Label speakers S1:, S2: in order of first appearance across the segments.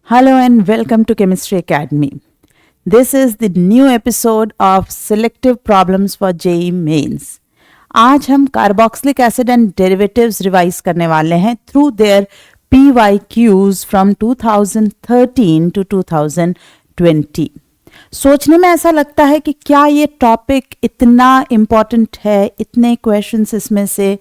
S1: Hello and welcome to Chemistry Academy. This is the new episode of Selective Problems for JEE Mains. आज हम carboxylic acid and derivatives revise करने वाले हैं through their PYQs from 2013 to 2020. सोचने में ऐसा लगता है कि क्या ये टॉपिक इतना इम्पॉर्टेंट है, इतने क्वेश्चंस इसमें से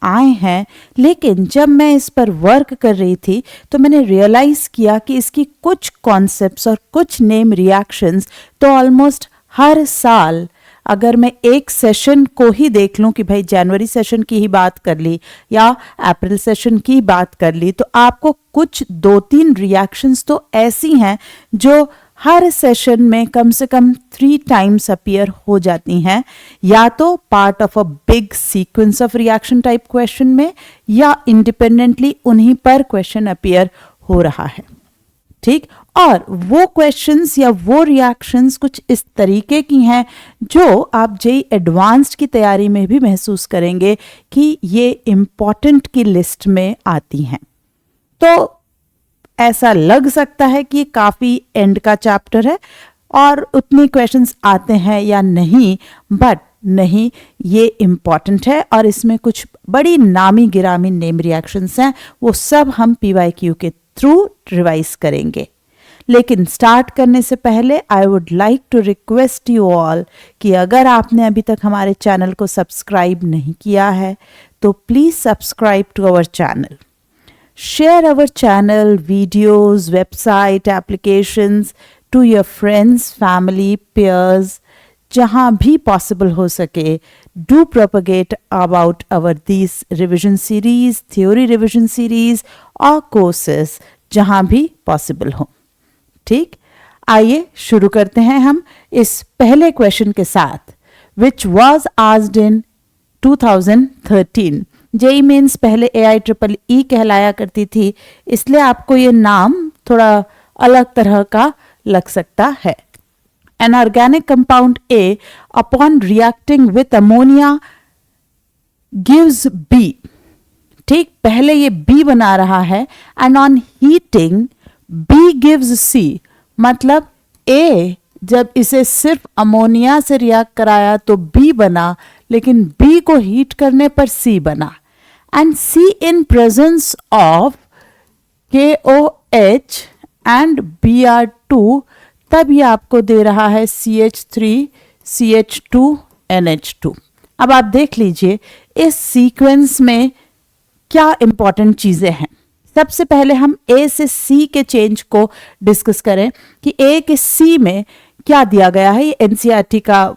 S1: आए हैं, लेकिन जब मैं इस पर वर्क कर रही थी तो मैंने रियलाइज़ किया कि इसकी कुछ कॉन्सेप्ट्स और कुछ नेम रिएक्शंस तो ऑलमोस्ट हर साल, अगर मैं एक सेशन को ही देख लूं कि भाई जनवरी सेशन की ही बात कर ली या अप्रैल सेशन की बात कर ली, तो आपको कुछ 2-3 रिएक्शंस तो ऐसी हैं जो हर सेशन में कम से कम 3 टाइम्स अपीयर हो जाती हैं, या तो part of a big sequence of reaction type question में या इंडिपेंडेंटली उन्हीं पर क्वेश्चन अपीयर हो रहा है. ठीक, और वो क्वेश्चंस या वो रिएक्शंस कुछ इस तरीके की हैं जो आप जेईई एडवांस्ड की तैयारी में भी महसूस करेंगे कि ये इम्पॉर्टेंट की लिस्ट में आती हैं. तो ऐसा लग सकता है कि काफ़ी एंड का चैप्टर है और उतनी क्वेश्चंस आते हैं या नहीं, बट नहीं, ये इम्पॉर्टेंट है और इसमें कुछ बड़ी नामी गिरामी नेम रिएक्शंस हैं, वो सब हम PYQ के थ्रू रिवाइज करेंगे. लेकिन स्टार्ट करने से पहले I would like to request you all कि अगर आपने अभी तक हमारे चैनल को सब्सक्राइब नहीं किया है तो please subscribe to our channel. Share our channel, videos, website, applications to your friends, family, peers, जहाँ भी possible हो सके. Do propagate about our these revision series, theory revision series और courses जहाँ भी possible हो. ठीक, आइए शुरू करते हैं हम इस पहले क्वेश्चन के साथ, which was asked in 2013. JEE Mains पहले AIEEE कहलाया करती थी, इसलिए आपको ये नाम थोड़ा अलग तरह का लग सकता है. An organic compound A upon reacting with ammonia gives B. ठीक, पहले ये B बना रहा है and on heating B gives C. मतलब A जब इसे सिर्फ अमोनिया से रिएक्ट कराया तो B बना, लेकिन B को हीट करने पर C बना. And C in presence of KOH and Br2, तब ये आपको दे रहा है CH3 CH2 NH2. अब आप देख लीजिए इस सीक्वेंस में क्या इंपॉर्टेंट चीज़ें हैं. सबसे पहले हम A से C के चेंज को डिस्कस करें कि A के C में क्या दिया गया है. ये एनसीईआरटी का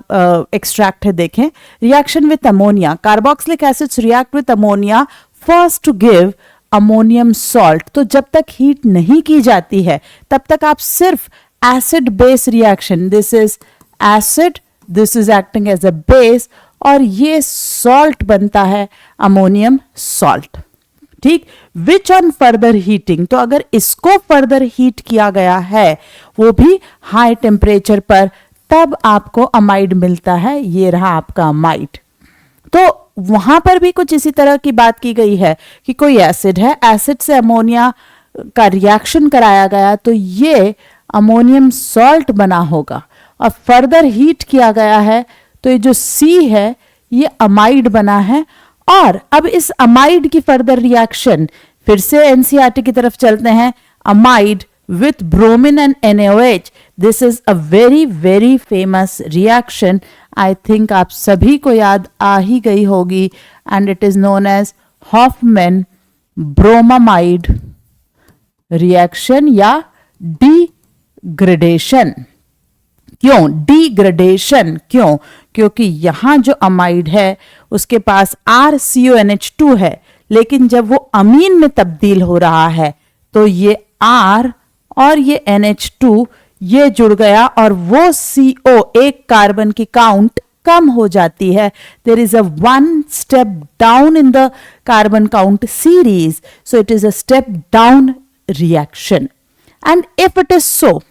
S1: एक्सट्रैक्ट है. देखें, reaction with ammonia, carboxylic acids react with ammonia first to give ammonium salt. तो जब तक हीट नहीं की जाती है तब तक आप सिर्फ acid base reaction, this is acid, this is acting as a base, और ये सॉल्ट बनता है अमोनियम सॉल्ट. ठीक, विच ऑन फर्दर हीटिंग, तो अगर इसको फर्दर हीट किया गया है वो भी हाई टेम्परेचर पर, तब आपको अमाइड मिलता है. ये रहा आपका अमाइड. तो वहां पर भी कुछ इसी तरह की बात की गई है कि कोई एसिड है, एसिड से अमोनिया का रिएक्शन कराया गया तो ये अमोनियम सॉल्ट बना होगा, और फर्दर हीट किया गया है तो ये जो C है ये अमाइड बना है. और अब इस अमाइड की फर्दर रिएक्शन, फिर से एनसीईआरटी की तरफ चलते हैं, amide with bromine and NaOH. This is a very very famous reaction. I think आप सभी को याद आ ही गई होगी, and it is known as Hofmann bromamide reaction या डिग्रेडेशन. क्यों डिग्रेडेशन? क्यों? क्योंकि यहां जो अमाइड है उसके पास RCONH2 है, लेकिन जब वो अमीन में तब्दील हो रहा है तो ये R और ये NH2 ये जुड़ गया और वो CO, एक कार्बन की काउंट कम हो जाती है. There is a 1 step down in the carbon count series, so it is a step down reaction. And if it is so,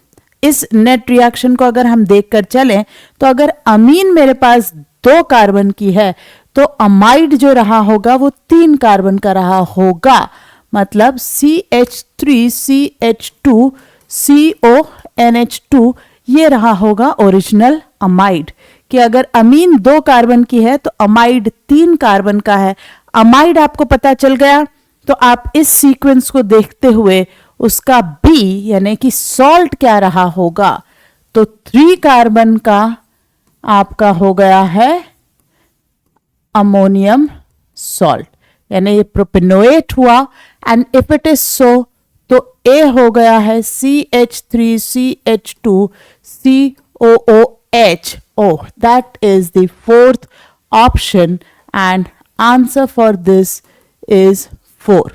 S1: इस नेट रिएक्शन को अगर हम देखकर चलें तो अगर अमीन मेरे पास 2 कार्बन की है तो अमाइड जो रहा होगा वो 3 कार्बन का रहा होगा. मतलब CH3CH2 CONH2, ये रहा होगा ओरिजिनल अमाइड। कि अगर अमीन 2 कार्बन की है तो अमाइड 3 कार्बन का है। अमाइड आपको पता चल गया, तो आप इस सीक्वेंस को देखते हुए उसका बी यानी कि सॉल्ट क्या रहा होगा, तो 3 कार्बन का आपका हो गया है अमोनियम सॉल्ट, यानी ये प्रोपेनोएट हुआ। एंड इफ इट इज सो, तो ए हो गया है CH3CH2COOH। Oh, that is the fourth option and answer for this is 4.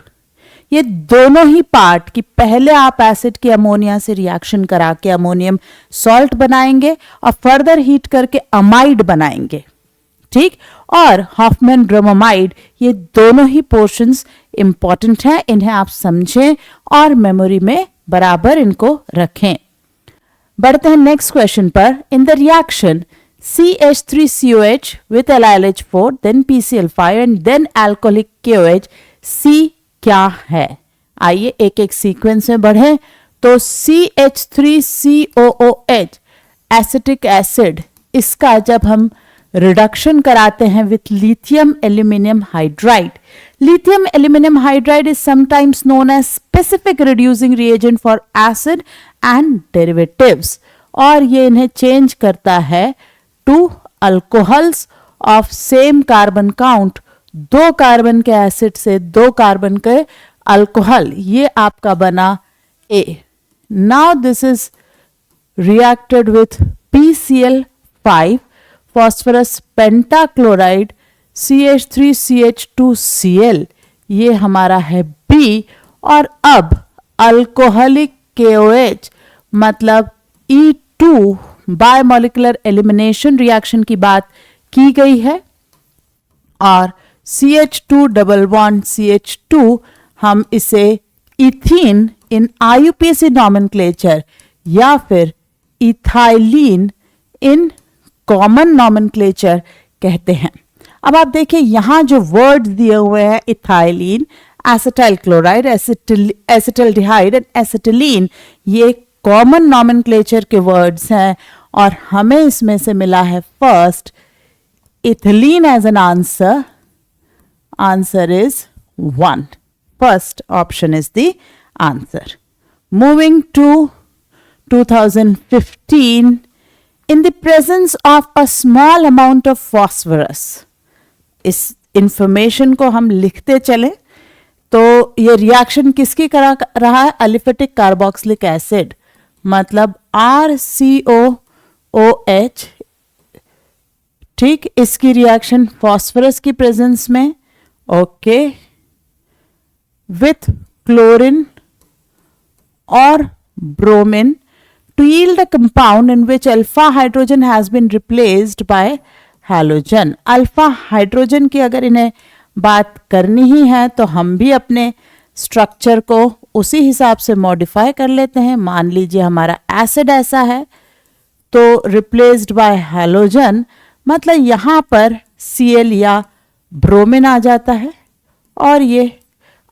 S1: ये दोनों ही पार्ट कि पहले आप एसिड की अमोनिया से रिएक्शन करा के अमोनियम सॉल्ट बनाएंगे और फर्दर हीट करके अमाइड बनाएंगे, ठीक। और हॉफमैन ब्रोमाइड, ये दोनों ही पोर्शंस इंपॉर्टेंट हैं, इन्हें आप समझें और मेमोरी में बराबर इनको रखें। बढ़ते हैं नेक्स्ट क्वेश्चन पर। In the reaction CH3COH with LiLH4 then PCl5 and then alcoholic KOH, C क्या है? आइए एक एक सीक्वेंस में बढ़ें। तो CH3COOH एसिटिक एसिड, इसका जब हम रिडक्शन कराते हैं with lithium aluminium hydride, lithium aluminum hydride is sometimes known as specific reducing reagent for acid and derivatives, और ये इन्हें चेंज करता है to alcohols of same carbon count, 2 carbon के एसिड से 2 कार्बन के अल्कोहल, ये आपका बना A. Now this is reacted with PCl5 phosphorus pentachloride CH3CH2Cl, ये हमारा है B। और अब अल्कोहलिक KOH मतलब E2 बायोमोलिकुलर एलिमिनेशन रिएक्शन की बात की गई है, और CH2 डबल बॉन्ड CH2 हम इसे इथीन इन IUPAC नॉमेनक्लेचर या फिर इथाइलिन इन कॉमन नॉमेनक्लेचर कहते हैं। अब आप देखिए यहां जो वर्ड दिए हुए हैं, ethylene, acetyl chloride, acetaldehyde and acetylene, ये कॉमन नॉमेनक्लेचर के वर्ड्स हैं, और हमें इसमें से मिला है first ethylene as an answer. Answer is 1. First option is the answer. Moving to 2015, in the presence of a small amount of phosphorus, इस इंफॉर्मेशन को हम लिखते चलें तो ये रिएक्शन किसकी करा रहा है? अलिफेटिक कार्बोक्सिलिक एसिड, मतलब RCOOH, ठीक। इसकी रिएक्शन फॉस्फोरस की प्रेजेंस में, ओके, विथ क्लोरीन और bromine to yield a compound in which alpha hydrogen has been replaced by halogen. Alpha hydrogen की अगर इन्हें बात करनी ही है तो हम भी अपने स्ट्रक्चर को उसी हिसाब से मॉडिफाई कर लेते हैं। मान लीजिए हमारा एसिड ऐसा है तो रिप्लेस्ड बाय हैलोजन, मतलब यहाँ पर Cl या ब्रोमीन आ जाता है और ये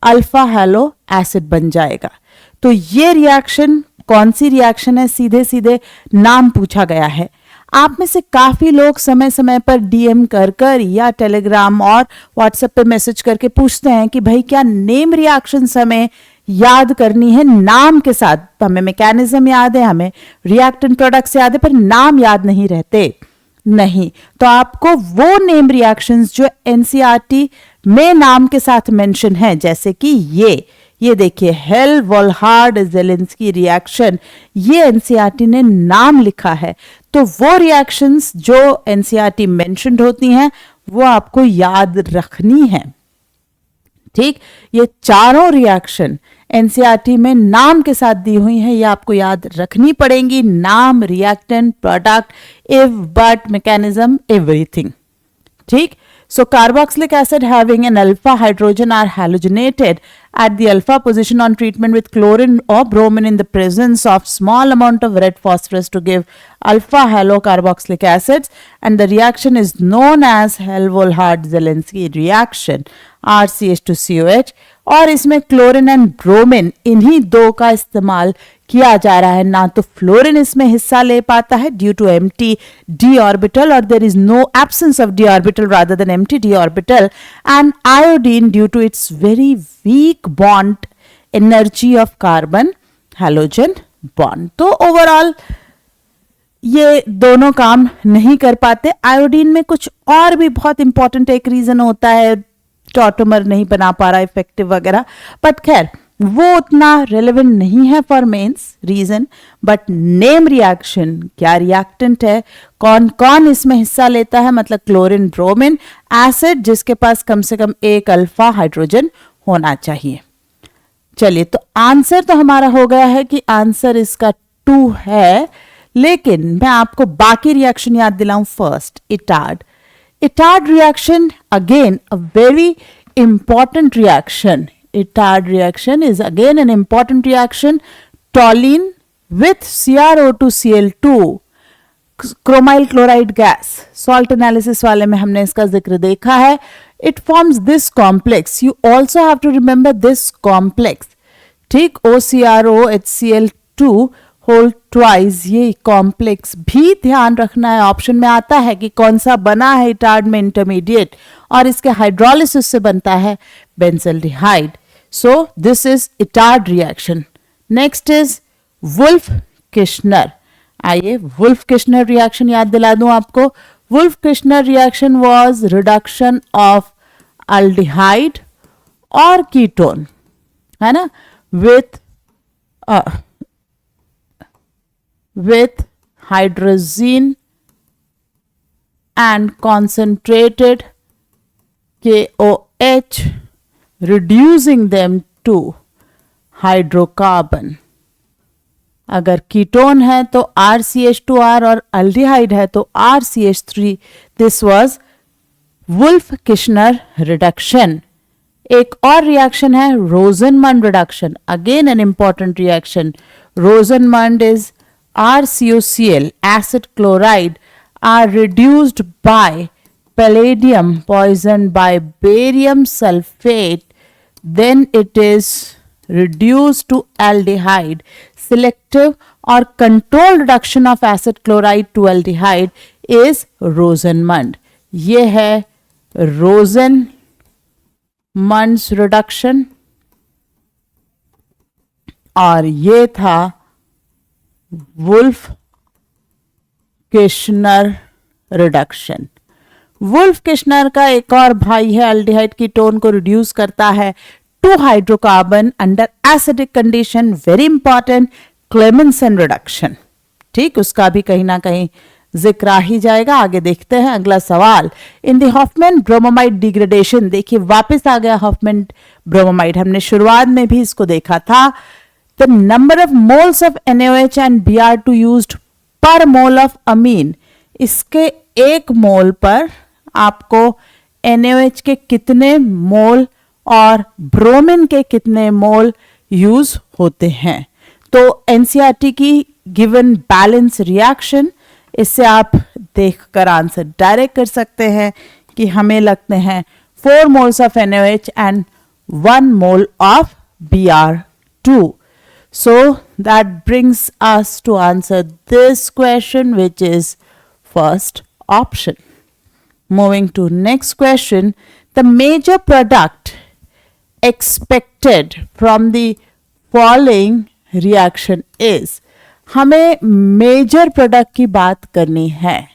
S1: अल्फा हैलो एसिड बन जाएगा। तो ये रिएक्शन कौन सी रिएक्शन है? सीधे सीधे नाम पूछा गया है। आप में से काफी लोग समय समय पर डीएम कर कर या टेलीग्राम और व्हाट्सएप पे मैसेज करके पूछते हैं कि भाई क्या नेम रिएक्शंस हमें याद करनी है नाम के साथ? हमें मैकेनिज्म याद है, हमें रिएक्टेंट प्रोडक्ट्स याद है, पर नाम याद नहीं रहते। नहीं, तो आपको वो नेम रिएक्शंस जो एनसीईआरटी में नाम के साथ मेंशन है, जैसे कि ये देखिए हेल-वोल्हार्ड ज़ेलेंस्की रिएक्शन, ये एनसीईआरटी ने नाम लिखा है। तो वो रिएक्शंस जो एनसीईआरटी मेंशन्ड होती हैं वो आपको याद रखनी है, ठीक। ये चारों रिएक्शन एनसीईआरटी में नाम के साथ दी हुई हैं, ये आपको याद रखनी पड़ेंगी। नाम, reactant, product, if, but, mechanism, everything, ठीक। So carboxylic acid having an alpha hydrogen are halogenated at the alpha position on treatment with chlorine or bromine in the presence of small amount of red phosphorus to give alpha halocarboxylic acids, and the reaction is known as Hell-Volhard-Zelinsky reaction, RCH2COH। और इसमें chlorine and bromine, इन्हीं दो का इस्तेमाल किया जा रहा है, ना तो फ्लोरीन इसमें हिस्सा ले पाता है due to empty d orbital, और there is no absence of d orbital rather than empty d orbital, and iodine due to its very weak bond energy of carbon halogen bond. तो overall ये दोनों काम नहीं कर पाते। Iodine में कुछ और भी बहुत इंपॉर्टेंट एक रीजन होता है, टॉटोमर नहीं बना पा रहा इफेक्टिव वगैरह, बट खैर वो उतना रेलेवेंट नहीं है for mains reason. But name reaction, क्या रिएक्टेंट है, कौन कौन इसमें हिस्सा लेता है, मतलब क्लोरीन ब्रोमीन एसिड जिसके पास कम से कम एक अल्फा हाइड्रोजन होना चाहिए। चलिए, तो आंसर तो हमारा हो गया है कि आंसर इसका 2 है, लेकिन मैं आपको बाकी रिएक्शन याद दिलाऊं। First, Itard reaction, again a very important reaction. Itard reaction is again an important reaction. Toluene with CrO2Cl2, chromyl chloride gas, salt analysis वाले में हमने इसका जिक्र देखा है. It forms this complex. You also have to remember this complex. ठीक, OCrOHCl2 whole twice, ये complex भी ध्यान रखना है। ऑप्शन में आता है कि कौन सा बना है इटार्ड में इंटरमीडिएट, और इसके हाइड्रोलिसिस से बनता है benzaldehyde. So this is Etard reaction. Next is Wolff Kishner. आइए वुल्फ किश्नर रिएक्शन याद दिला दूं आपको। Wolff Kishner reaction was reduction of aldehyde और कीटोन, है ना, with hydrazine and concentrated KOH, reducing them to hydrocarbon. अगर कीटोन है तो RCH2R और अल्डिहाइड है तो RCH3. This was wolf-Kishner reduction. एक और रिएक्शन है रोजनमंड reduction, again an important reaction. रोजनमंड is RCOCl, acid chloride, are reduced by palladium poisoned by barium sulfate. Then it is reduced to aldehyde. Selective or controlled reduction of acid chloride to aldehyde is Rosenmund. ये है Rosenmund's reduction, और ये था Wolff Kishner reduction. Wolff Kishner का एक और भाई है अल्डिहाइड कीटोन को रिड्यूस करता है to hydrocarbon under acidic condition. Very important, Clemmensen reduction. ठीक, उसका भी कहीं ना कहीं जिक्र आ ही जाएगा. आगे देखते हैं अगला सवाल. In the Hoffmann bromamide degradation, देखिए वापस आ गया हॉफमैन ब्रोमोमाइड, हमने शुरुआत में भी इसको देखा था. The number of moles of NaOH and Br2 used per mole of amine. इसके एक मोल पर आपको NaOH के कितने मोल और ब्रोमीन के कितने मोल यूज होते हैं. तो NCERT की गिवन बैलेंस रिएक्शन, इससे आप देखकर आंसर डायरेक्ट कर सकते हैं कि हमें लगते हैं 4 moles of NaOH and 1 mole of Br2. So that brings us to answer this question, which is first option. Moving to next question. The major product expected from the following reaction is. हमें major product की बात करनी है.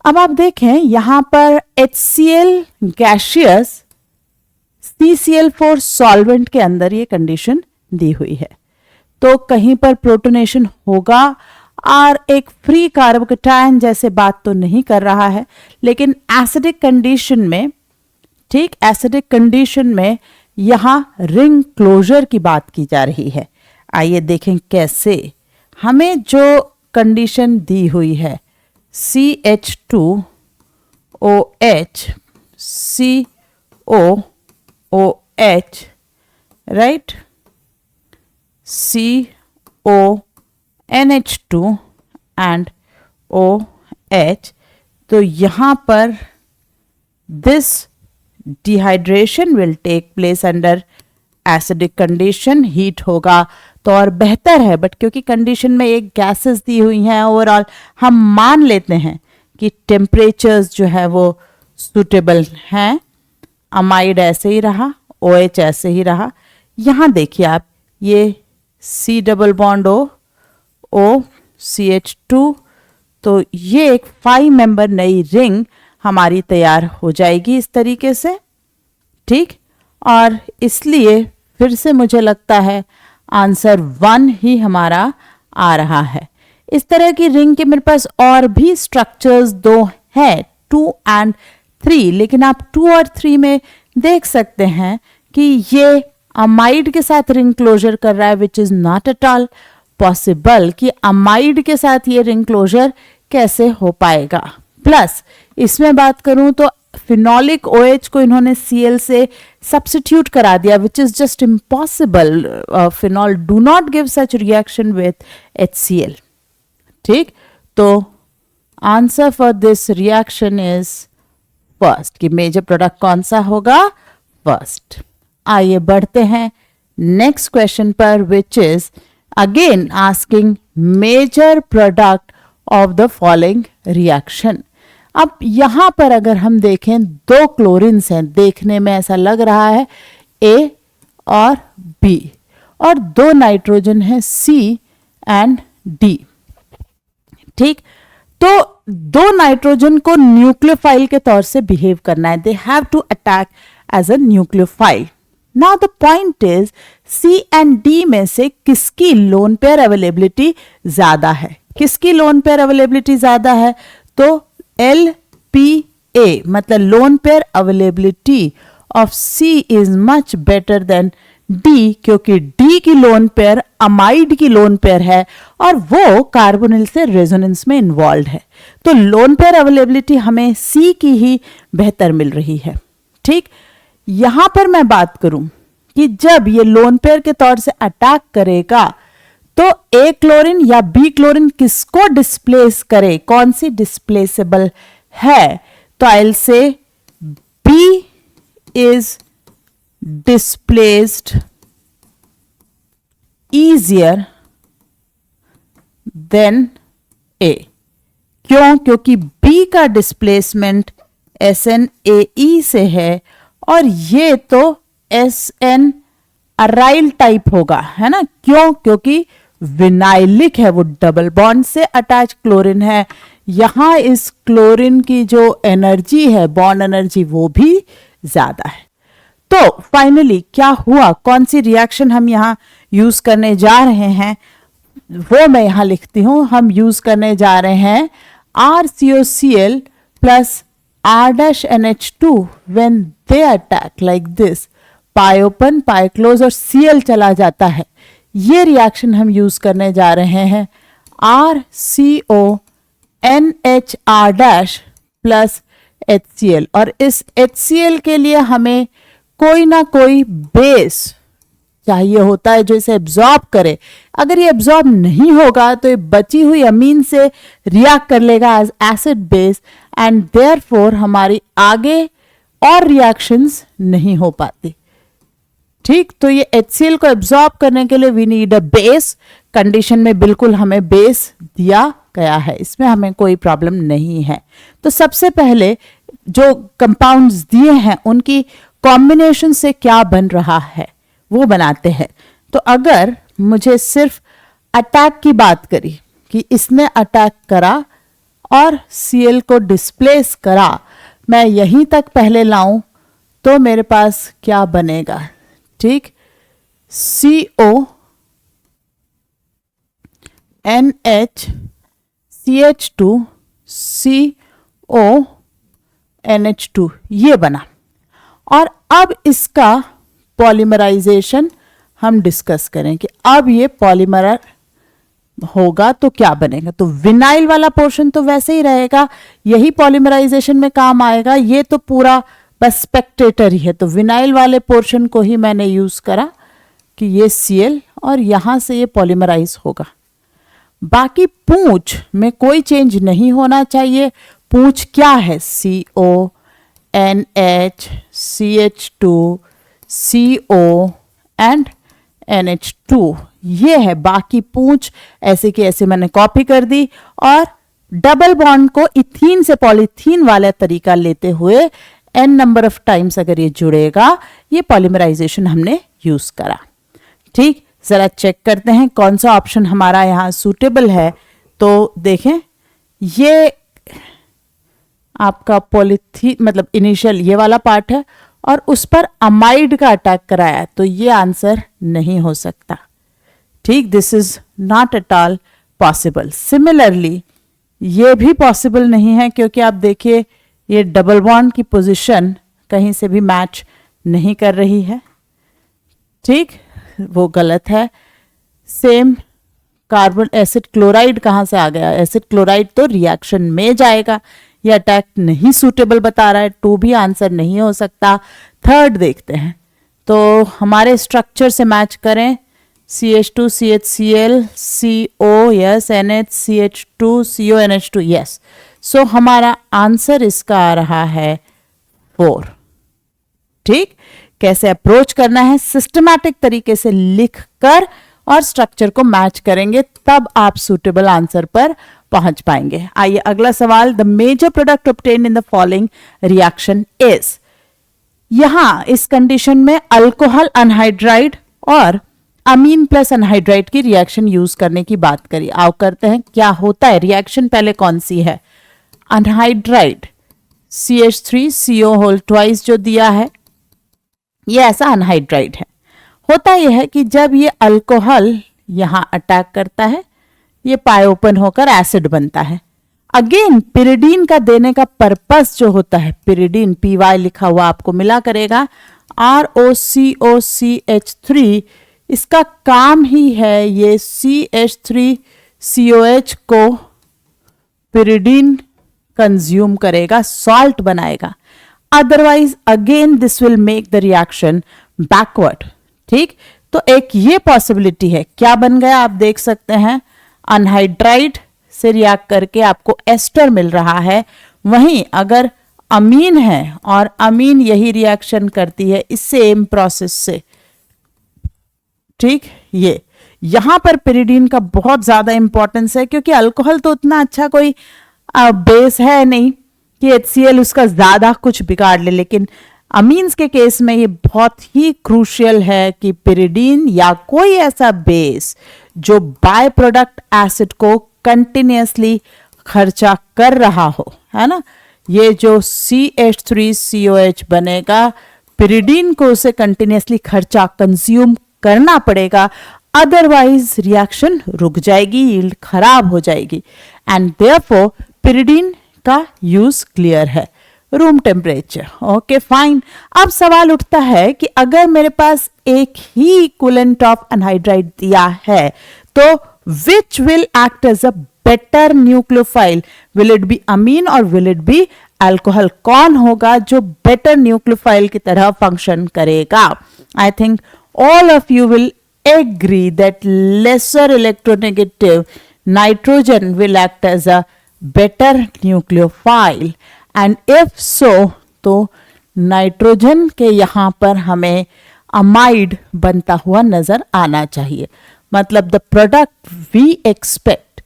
S1: अब आप देखें यहां पर HCl गैसियस CCl4 सॉल्वेंट के अंदर ये कंडीशन दी हुई है, तो कहीं पर प्रोटोनेशन होगा और एक फ्री कार्बोकेटायन जैसे बात तो नहीं कर रहा है, लेकिन एसिडिक कंडीशन में, ठीक, एसिडिक कंडीशन में यहां रिंग क्लोजर की बात की जा रही है. आइए देखें कैसे. हमें जो कंडीशन दी हुई है CH2OH COOH, right, CONH2 and OH. तो यहां पर this dehydration will take place under acidic condition. Heat होगा तो और बेहतर है, बट क्योंकि कंडीशन में एक गैसेस दी हुई हैं ओवरऑल, हम मान लेते हैं कि टेम्परेचर्स जो है वो सूटेबल हैं। अमाइड ऐसे ही रहा, OH ऐसे ही रहा। यहाँ देखिए आप, ये C double bond O CH2, तो ये एक 5 मेंबर नई रिंग हमारी तैयार हो जाएगी इस तरीके से, ठीक। और इसलिए फिर से मुझे लगता है आंसर 1 ही हमारा आ रहा है। इस तरह की रिंग के मेरे पास और भी स्ट्रक्चर्स 2 हैं, 2 और 3, लेकिन आप 2 और 3 में देख सकते हैं कि ये अमाइड के साथ रिंग क्लोजर कर रहा है, विच is not at all possible कि अमाइड के साथ ये रिंग क्लोजर कैसे हो पाएगा। प्लस इसमें बात करूं तो फिनोलिक OH को इन्होंने Cl से सब्स्टिट्यूट करा दिया, which is just impossible. Phenol do not give such reaction with HCl, ठीक। तो answer for this reaction is first, कि मेजर प्रोडक्ट कौन सा होगा, फर्स्ट। आइए बढ़ते हैं नेक्स्ट क्वेश्चन पर, which is again asking major product of the following reaction. अब यहां पर अगर हम देखें 2 क्लोरीन्स हैं, देखने में ऐसा लग रहा है A और B, और 2 नाइट्रोजन है C एंड D, ठीक। तो 2 नाइट्रोजन को न्यूक्लियोफाइल के तौर से बिहेव करना है, they have to attack as a nucleophile. Now the point is C and D में से किसकी लोन पेयर अवेलेबिलिटी ज्यादा है, किसकी लोन पेयर अवेलेबिलिटी ज्यादा है, तो LPA मतलब lone pair availability of C is much better than D, क्योंकि D की लोन पेयर अमाइड की लोन पेयर है और वो कार्बोनिल से रेजोनेंस में इन्वॉल्व है। तो लोन पेयर अवेलेबिलिटी हमें C की ही बेहतर मिल रही है, ठीक। यहां पर मैं बात करूं कि जब ये लोन पेयर के तौर से अटैक करेगा तो A क्लोरीन या B क्लोरीन किसको डिस्प्लेस करे, कौन सी डिस्प्लेसेबल है, तो I will say B is displaced easier than A। क्यों, क्योंकि B का डिस्प्लेसमेंट SNAE से है और ये तो SN अराइल टाइप होगा, है ना। क्यों, क्योंकि विनाइलिक है, वो डबल बॉन्ड से अटैच क्लोरीन है। यहां इस क्लोरीन की जो एनर्जी है, बॉन्ड एनर्जी, वो भी ज्यादा है। तो फाइनली क्या हुआ, कौन सी रिएक्शन हम यहां यूज करने जा रहे हैं, वो मैं यहां लिखती हूं। हम यूज करने जा रहे हैं RCOCl plus R-NH2 when they attack like this, pi open pi close और Cl चला जाता है। ये रिएक्शन हम यूज करने जा रहे हैं RCONHR- प्लस HCl, और इस HCl के लिए हमें कोई ना कोई बेस चाहिए होता है जो इसे एब्जॉर्ब करे। अगर ये एब्जॉर्ब नहीं होगा तो ये बची हुई अमीन से रिएक्ट कर लेगा as acid base, and therefore हमारी आगे और रिएक्शंस नहीं हो पाती, ठीक। तो ये HCl को एब्जॉर्ब करने के लिए we need a base. Condition में बिल्कुल हमें बेस दिया गया है, इसमें हमें कोई प्रॉब्लम नहीं है। तो सबसे पहले जो कंपाउंड्स दिए हैं उनकी कॉम्बिनेशन से क्या बन रहा है वो बनाते हैं। तो अगर मुझे सिर्फ अटैक की बात करी कि इसने अटैक करा और Cl को डिस्प्लेस करा, मैं यहीं तक पहले लाऊं तो मेरे पास क्या बनेगा, ठीक। CO NH CH2 CO NH2 ये बना। और अब इसका पॉलीमराइजेशन हम डिस्कस करें कि अब ये पॉलीमर होगा तो क्या बनेगा। तो विनाइल वाला पोर्शन तो वैसे ही रहेगा, यही पॉलीमराइजेशन में काम आएगा। ये तो पूरा बस स्पेक्टेटर ही है, तो विनाइल वाले पोर्शन को ही मैंने यूज करा कि ये Cl और यहां से ये पॉलीमराइज होगा। बाकी पूंछ में कोई चेंज नहीं होना चाहिए। पूंछ क्या है, CO NH CH2 CO and NH2 ये है। बाकी पूंछ ऐसे की ऐसे मैंने कॉपी कर दी और डबल बॉन्ड को इथीन से पॉलीथीन वाला तरीका लेते हुए n नंबर ऑफ टाइम्स अगर ये जुड़ेगा, ये पॉलीमराइजेशन हमने यूज करा। ठीक, जरा चेक करते हैं कौन सा ऑप्शन हमारा यहां सूटेबल है। तो देखें, ये आपका पॉलीथीन मतलब इनिशियल ये वाला पार्ट है और उस पर अमाइड का अटैक कराया, तो ये आंसर नहीं हो सकता। ठीक, this is not at all possible. Similarly ये भी पॉसिबल नहीं है क्योंकि आप देखिए ये डबल बॉन्ड की पोजीशन कहीं से भी मैच नहीं कर रही है। ठीक, वो गलत है। सेम कार्बन एसिड क्लोराइड कहाँ से आ गया? एसिड क्लोराइड तो रिएक्शन में जाएगा, ये अटैक नहीं सूटेबल बता रहा है, 2 भी आंसर नहीं हो सकता। थर्ड देखते हैं, तो हमारे स्ट्रक्चर से मैच करें। CH2 CHCl CO yes, NH CH2 CO NH2 yes. So हमारा आंसर इसका आ रहा है 4। ठीक, कैसे अप्रोच करना है? सिस्टमैटिक तरीके से लिखकर और स्ट्रक्चर को मैच करेंगे, तब आप सुटेबल आंसर पर पहुंच पाएंगे। आइए अगला सवाल। The major product obtain in the following reaction is. यहां इस कंडीशन में अल्कोहल अनहाइड्राइड और अमीन प्लस अनहाइड्राइड की रिएक्शन यूज करने की बात करी। आओ करते हैं, क्या होता है। रिएक्शन पहले कौन सी है? अनहाइड्राइड CH3CO होल ट्वाइस जो दिया है, ये ऐसा अनहाइड्राइड है। होता यह है कि जब ये अल्कोहल यहां अटैक करता है, ये पाई ओपन होकर एसिड बनता है। अगेन पिरिडीन का देने का पर्पस जो होता है, पिरिडीन PY लिखा हुआ आपको मिला करेगा, ROCOCH3, इसका काम ही है ये CH3COH को पिरिडीन कंज्यूम करेगा, सॉल्ट बनाएगा। Otherwise again this will make the reaction backward. ठीक, तो एक ये पॉसिबिलिटी है। क्या बन गया आप देख सकते हैं, अनहाइड्राइड से रिएक्ट करके आपको एस्टर मिल रहा है। वहीं अगर अमीन है और अमीन यही रिएक्शन करती है इस सेम प्रोसेस से। ठीक, ये यहां पर पिरिडीन का बहुत ज्यादा इंपॉर्टेंस है क्योंकि अल्कोहल तो उतना अच्छा कोई बेस है नहीं कि HCl उसका ज्यादा कुछ बिगाड़ ले, लेकिन अमीन्स के केस में ये बहुत ही क्रूशियल है कि पिरिडीन या कोई ऐसा बेस जो बाय प्रोडक्ट एसिड को कंटिन्यूअसली खर्चा कर रहा हो, है ना। ये जो CH3COH बनेगा, पिरिडीन को उसे कंटिन्यूअसली खर्चा कंज्यूम करना पड़ेगा, अदरवाइज रिएक्शन रुक जाएगी, यील्ड खराब हो जाएगी। एंड देयरफॉर पिरिडीन का यूज क्लियर है। Room temperature, okay fine. अब सवाल उठता है कि अगर मेरे पास एक ही कूलेंट ऑफ अनहाइड्राइड दिया है तो which will act as a better nucleophile? Will it be amine और विल इट बी अल्कोहल? कौन होगा जो बेटर न्यूक्लियोफाइल की तरह फंक्शन करेगा? I think all of you will agree that lesser electronegative nitrogen will act as a better nucleophile, and if so तो nitrogen के यहाँ पर हमें अमाइड बनता हुआ नजर आना चाहिए। मतलब the product we expect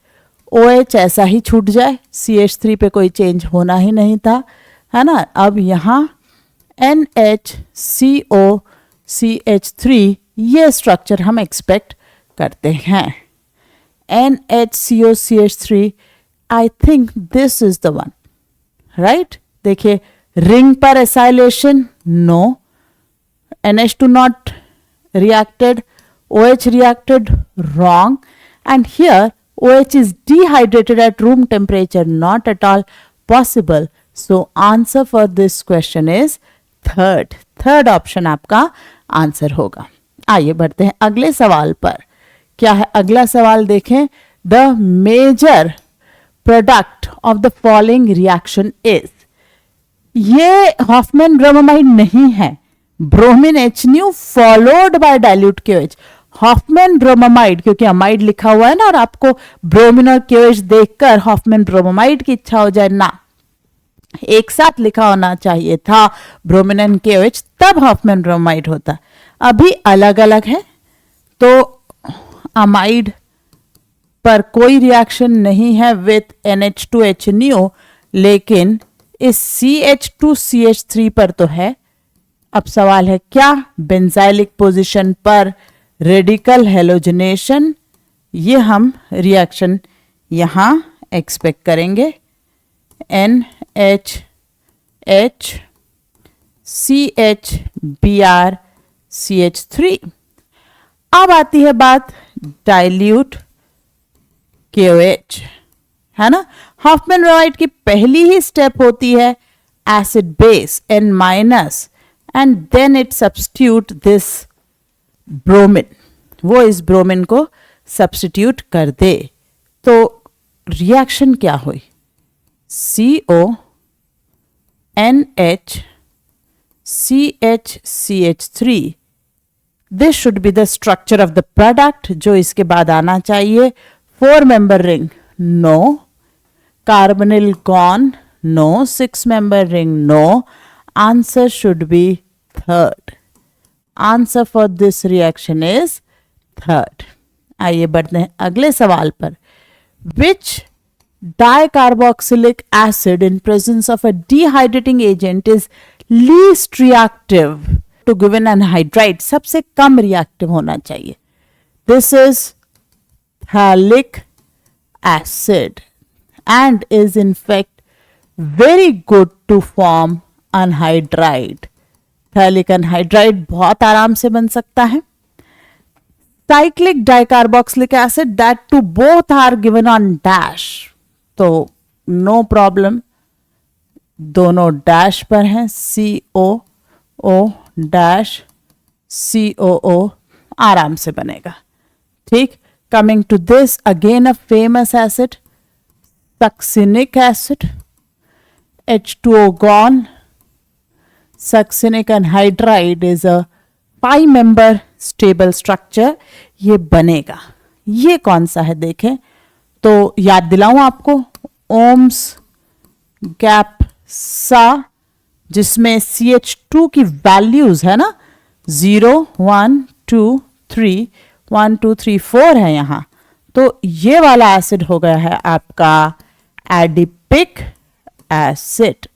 S1: OH ऐसा ही छूट जाए, CH3 पे कोई चेंज होना ही नहीं था, है ना। अब यहाँ NHCO CH3 ये स्ट्रक्चर हम एक्सपेक्ट करते हैं। NHCO CH3, I think this is the one, right. देखिए रिंग पर acylation no, NH2 not reacted, OH reacted wrong, and here OH is dehydrated at room temperature, not at all possible. So answer for this question is third option आपका answer होगा। आइए बढ़ते हैं अगले सवाल पर। क्या है अगला सवाल? देखें, the major product of the following reaction is. ये हॉफमैन ब्रोमोमाइड नहीं है, bromine HNu followed by dilute KOH। Hofmann bromamide, क्योंकि अमाइड लिखा हुआ है ना, और आपको ब्रोमीन और KOH देखकर हॉफमैन ब्रोमोमाइड की इच्छा हो जाए ना, एक साथ लिखा होना चाहिए था ब्रोमीन एंड KOH, तब हॉफमैन ब्रोमाइड होता। अभी अलग अलग है, तो अमाइड पर कोई रिएक्शन नहीं है विथ NH2HNO, लेकिन इस CH2CH3 पर तो है। अब सवाल है क्या बेंजाइलिक पोजीशन पर रेडिकल हेलोजनेशन, ये हम रिएक्शन यहां एक्सपेक्ट करेंगे। NHH CH BrCH3। अब आती है बात डाइल्यूट KOH, है ना। हॉफमैन-रोवाइट की पहली ही स्टेप होती है acid base N- and then it substitute this bromine, वो इस ब्रोमिन को सब्स्टिट्यूट कर दे। तो रिएक्शन क्या हुई? CONH CH this should be the structure of the product, जो इसके बाद आना चाहिए। 4 member ring no, carbonyl gone no, 6 member ring no, answer should be third. Answer for this reaction is third. आइए बढ़ते हैं अगले सवाल पर। विच dicarboxylic acid in presence of a dehydrating agent is least reactive to given anhydride? सबसे कम reactive होना चाहिए। This is phthalic acid and is in fact very good to form anhydride. phthalic anhydride बहुत आराम से बन सकता है। Cyclic dicarboxylic acid, that too both are given on dash, तो नो प्रॉब्लम, दोनों डैश पर हैं। COO डैश COO आराम से बनेगा। ठीक, coming to this again a famous acid succinic acid, H2O gone, succinic anhydride is a 5 member stable structure, ये बनेगा। ये कौन सा है देखें तो याद दिलाऊं आपको, ओम्स गैप सा, जिसमें CH2 की वैल्यूज है ना 0 1 2 3 1 2 3 4 है यहां। तो ये वाला एसिड हो गया है आपका एडिपिक एसिड।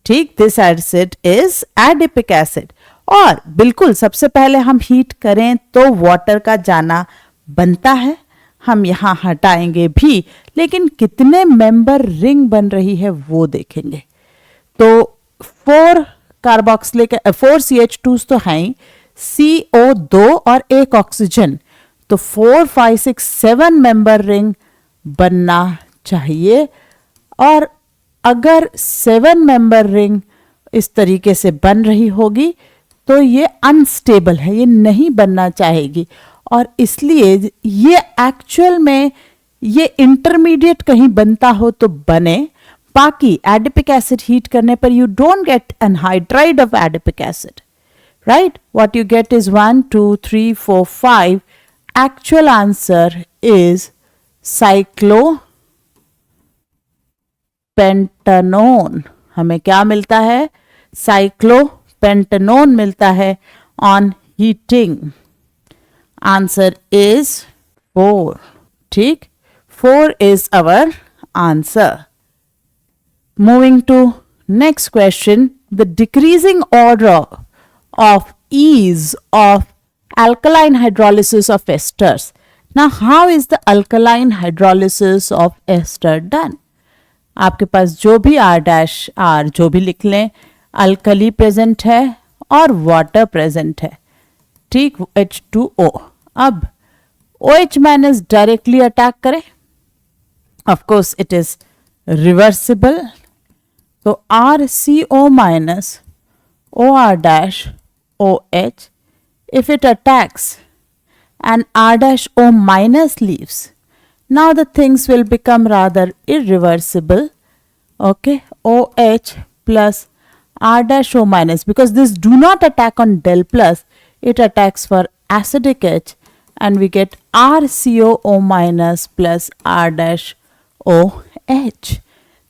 S1: ठीक, this acid is adipic acid. और बिल्कुल सबसे पहले हम हीट करें तो वाटर का जाना बनता है, हम यहां हटाएंगे भी, लेकिन कितने मेंबर रिंग बन रही है वो देखेंगे। तो 4 कार्बोक्सिलिक 4 CH2 तो हैं, CO2 और एक ऑक्सीजन, तो 4 5 6 7 मेंबर रिंग बनना चाहिए। और अगर 7 मेंबर रिंग इस तरीके से बन रही होगी तो ये अनस्टेबल है, ये नहीं बनना चाहेगी, और इसलिए ये एक्चुअल में ये इंटरमीडिएट कहीं बनता हो तो बने, बाकी एडिपिक एसिड हीट करने पर you don't get anhydride of adipic acid, right. What you get is 1 2 3 4 5। Actual answer is cyclopentanone. हमें क्या मिलता है? साइक्लोपेंटानोन मिलता है ऑन हीटिंग। Answer is 4। ठीक, 4 is our answer. Moving to next question, the decreasing order of ease of alkaline hydrolysis of esters. Now, how is the alkaline hydrolysis of ester done? आपके पास जो भी R' जो भी लिख लें, alkali present है और वाटर प्रेजेंट है। ठीक, H2O। अब OH माइनस डायरेक्टली अटैक करें, of course it is reversible, तो RCO minus OR-OH, if it attacks and R-O minus leaves, now the things will become rather irreversible. Okay, OH plus R-O minus, because this do not attack on del plus, it attacks for acidic H, and we get RCOO minus plus R-OH.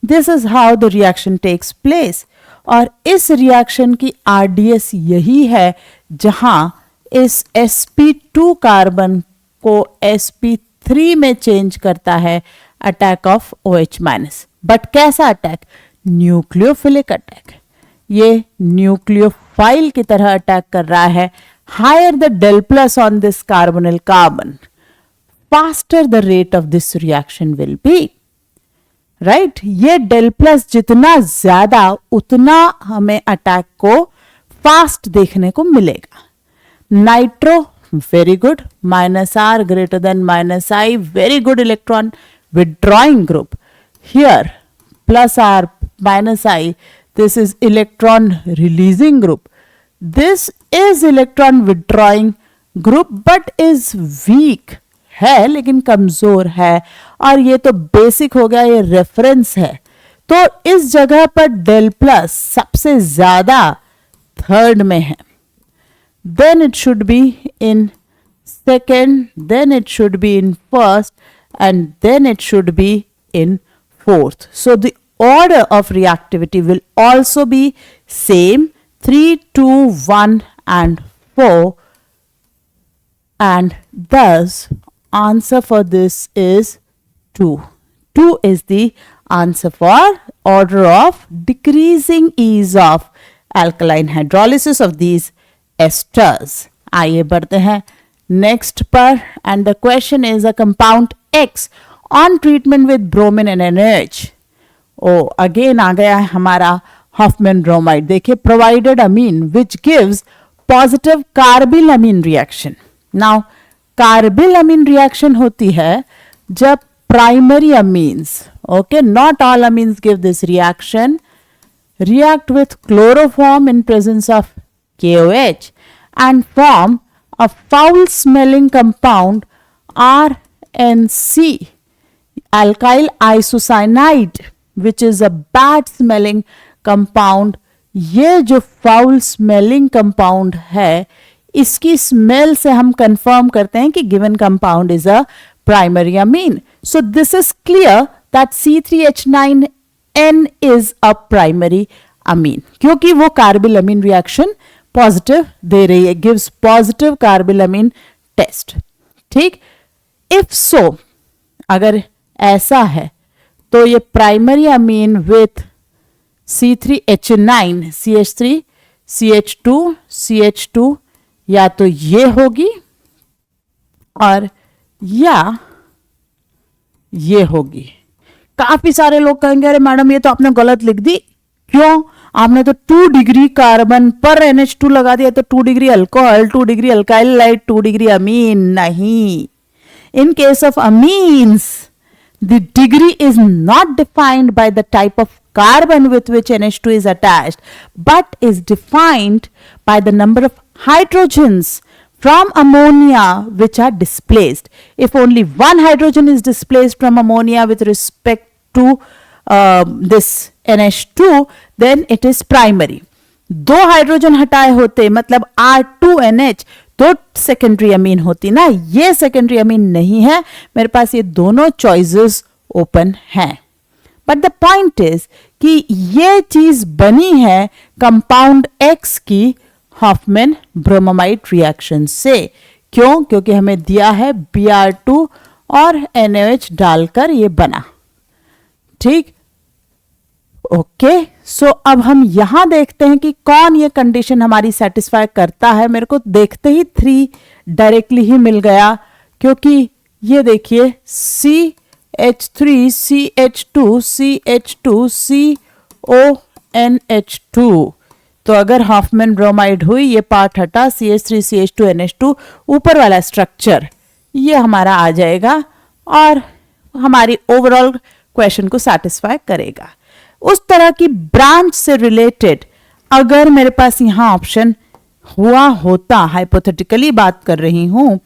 S1: This is how the reaction takes place. और इस reaction की RDS यही है जहां इस sp2 carbon को sp3 में change करता है attack of OH minus. But कैसा अटैक? Nucleophilic attack. ये न्यूक्लियोफाइल की तरह अटैक कर रहा है। Higher the del plus on this carbonyl carbon, faster the rate of this reaction will be. Right, ये डेल प्लस जितना ज्यादा उतना हमें अटैक को फास्ट देखने को मिलेगा। Nitro very good, -R greater than -I, very good electron withdrawing group. Here +R -I, this is electron releasing group. This is electron withdrawing group but is weak है, लेकिन कमजोर है। और ये तो बेसिक हो गया, ये रेफरेंस है। तो इस जगह पर डेल प्लस सबसे ज्यादा थर्ड में है। Then it should be in second, then it should be in first, and then it should be in fourth. So the order of reactivity will also be same, 3, 2, 1 and 4, and thus answer for this is 2. 2 is the answer for order of decreasing ease of alkaline hydrolysis of these esters. आइए बढ़ते हैं next पर। And the question is a compound X on treatment with bromine and NaOH। Oh again आ गया है हमारा Hofmann bromide. देखिए, provided amine which gives positive carbyl amine reaction. Now carbyl amine reaction होती है जब primary amines, okay, not all amines give this reaction, react with chloroform in presence of KOH and form a foul smelling compound RNC, alkyl isocyanide, which is a bad smelling compound. ये जो foul smelling compound है, इसकी smell से हम confirm करते हैं कि given compound is a primary amine. So this is clear that C3H9N is a primary amine, क्योंकि वो कार्बिल अमीन रिएक्शन पॉजिटिव दे रही है, गिव्स पॉजिटिव कार्बिल अमीन टेस्ट। ठीक, इफ सो, अगर ऐसा है तो ये primary amine with C3H9 CH3 CH2 CH2 या तो ये होगी और या ये होगी। काफी सारे लोग कहेंगे अरे मैडम ये तो आपने गलत लिख दी, क्यों? आपने तो 2 डिग्री कार्बन पर NH2 लगा दिया, तो 2 degree alcohol, 2 degree alkyl halide, 2 degree amine. नहीं, in case of amines the degree is not defined by the type of carbon with which NH2 is attached, but is defined by the number of hydrogens from ammonia which are displaced. If only one hydrogen is displaced from ammonia with respect to this NH2, then it is primary. 2 hydrogen हटाए होते मतलब R2NH, तो secondary amine होती ना, ये secondary amine नहीं है, मेरे पास ये दोनों चॉइसेस ओपन हैं। बट द पॉइंट इज कि ये चीज बनी है कंपाउंड X की हॉफमैन ब्रोमाइड रिएक्शन से। क्यों? क्योंकि हमें दिया है Br2 और NaOH डालकर ये बना। ठीक, ओके, सो अब हम यहां देखते हैं कि कौन ये कंडीशन हमारी सेटिस्फाई करता है। मेरे को देखते ही 3 डायरेक्टली ही मिल गया, क्योंकि ये देखिए CH3 CH2 CH2 CONH2। तो अगर हॉफमैन ब्रोमाइड हुई, ये पार्ट हटा, CH3 CH2 NH2, ऊपर वाला स्ट्रक्चर ये हमारा आ जाएगा और हमारी ओवरऑल क्वेश्चन को सेटिस्फाई करेगा। उस तरह की ब्रांच से रिलेटेड अगर मेरे पास यहां ऑप्शन हुआ होता, हाइपोथेटिकली बात कर रही हूं,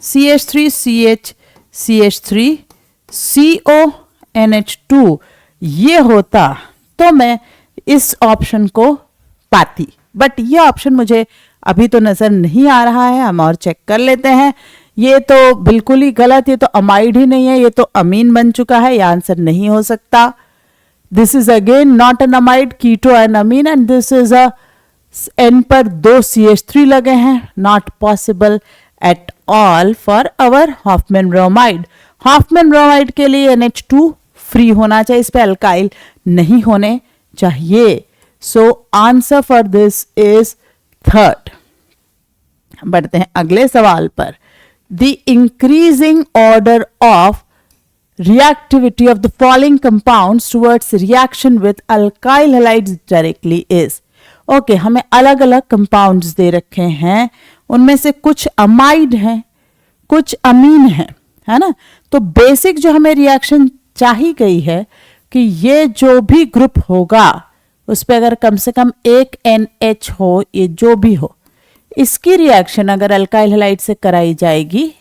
S1: CH3 CH CH3 CONH2 ये होता तो मैं इस ऑप्शन को पाती, बट ये ऑप्शन मुझे अभी तो नजर नहीं आ रहा है। हम और चेक कर लेते हैं। ये तो बिल्कुल ही गलत, ये तो अमाइड ही नहीं है, ये तो अमीन बन चुका है, ये आंसर नहीं हो सकता। This is again not an amide, keto and amine, and this is a N पर 2 CH3 लगे हैं, not possible at all for our Hoffmann bromide. Hoffmann bromide के लिए NH2 फ्री होना चाहिए, इस पे अल्काइल नहीं होने चाहिए। सो answer for this is third. बढ़ते हैं अगले सवाल पर। The increasing order of reactivity of the following compounds towards reaction with alkyl halides directly is। Okay, हमें अलग अलग कंपाउंड्स दे रखे हैं, उनमें से कुछ अमाइड हैं, कुछ अमीन हैं, है ना। तो बेसिक जो हमें रिएक्शन चाहिए गई है कि ये जो भी ग्रुप होगा उस पर अगर कम से कम एक NH हो, ये जो भी हो, इसकी रिएक्शन अगर अल्काइल हैलाइड से कराई जाएगी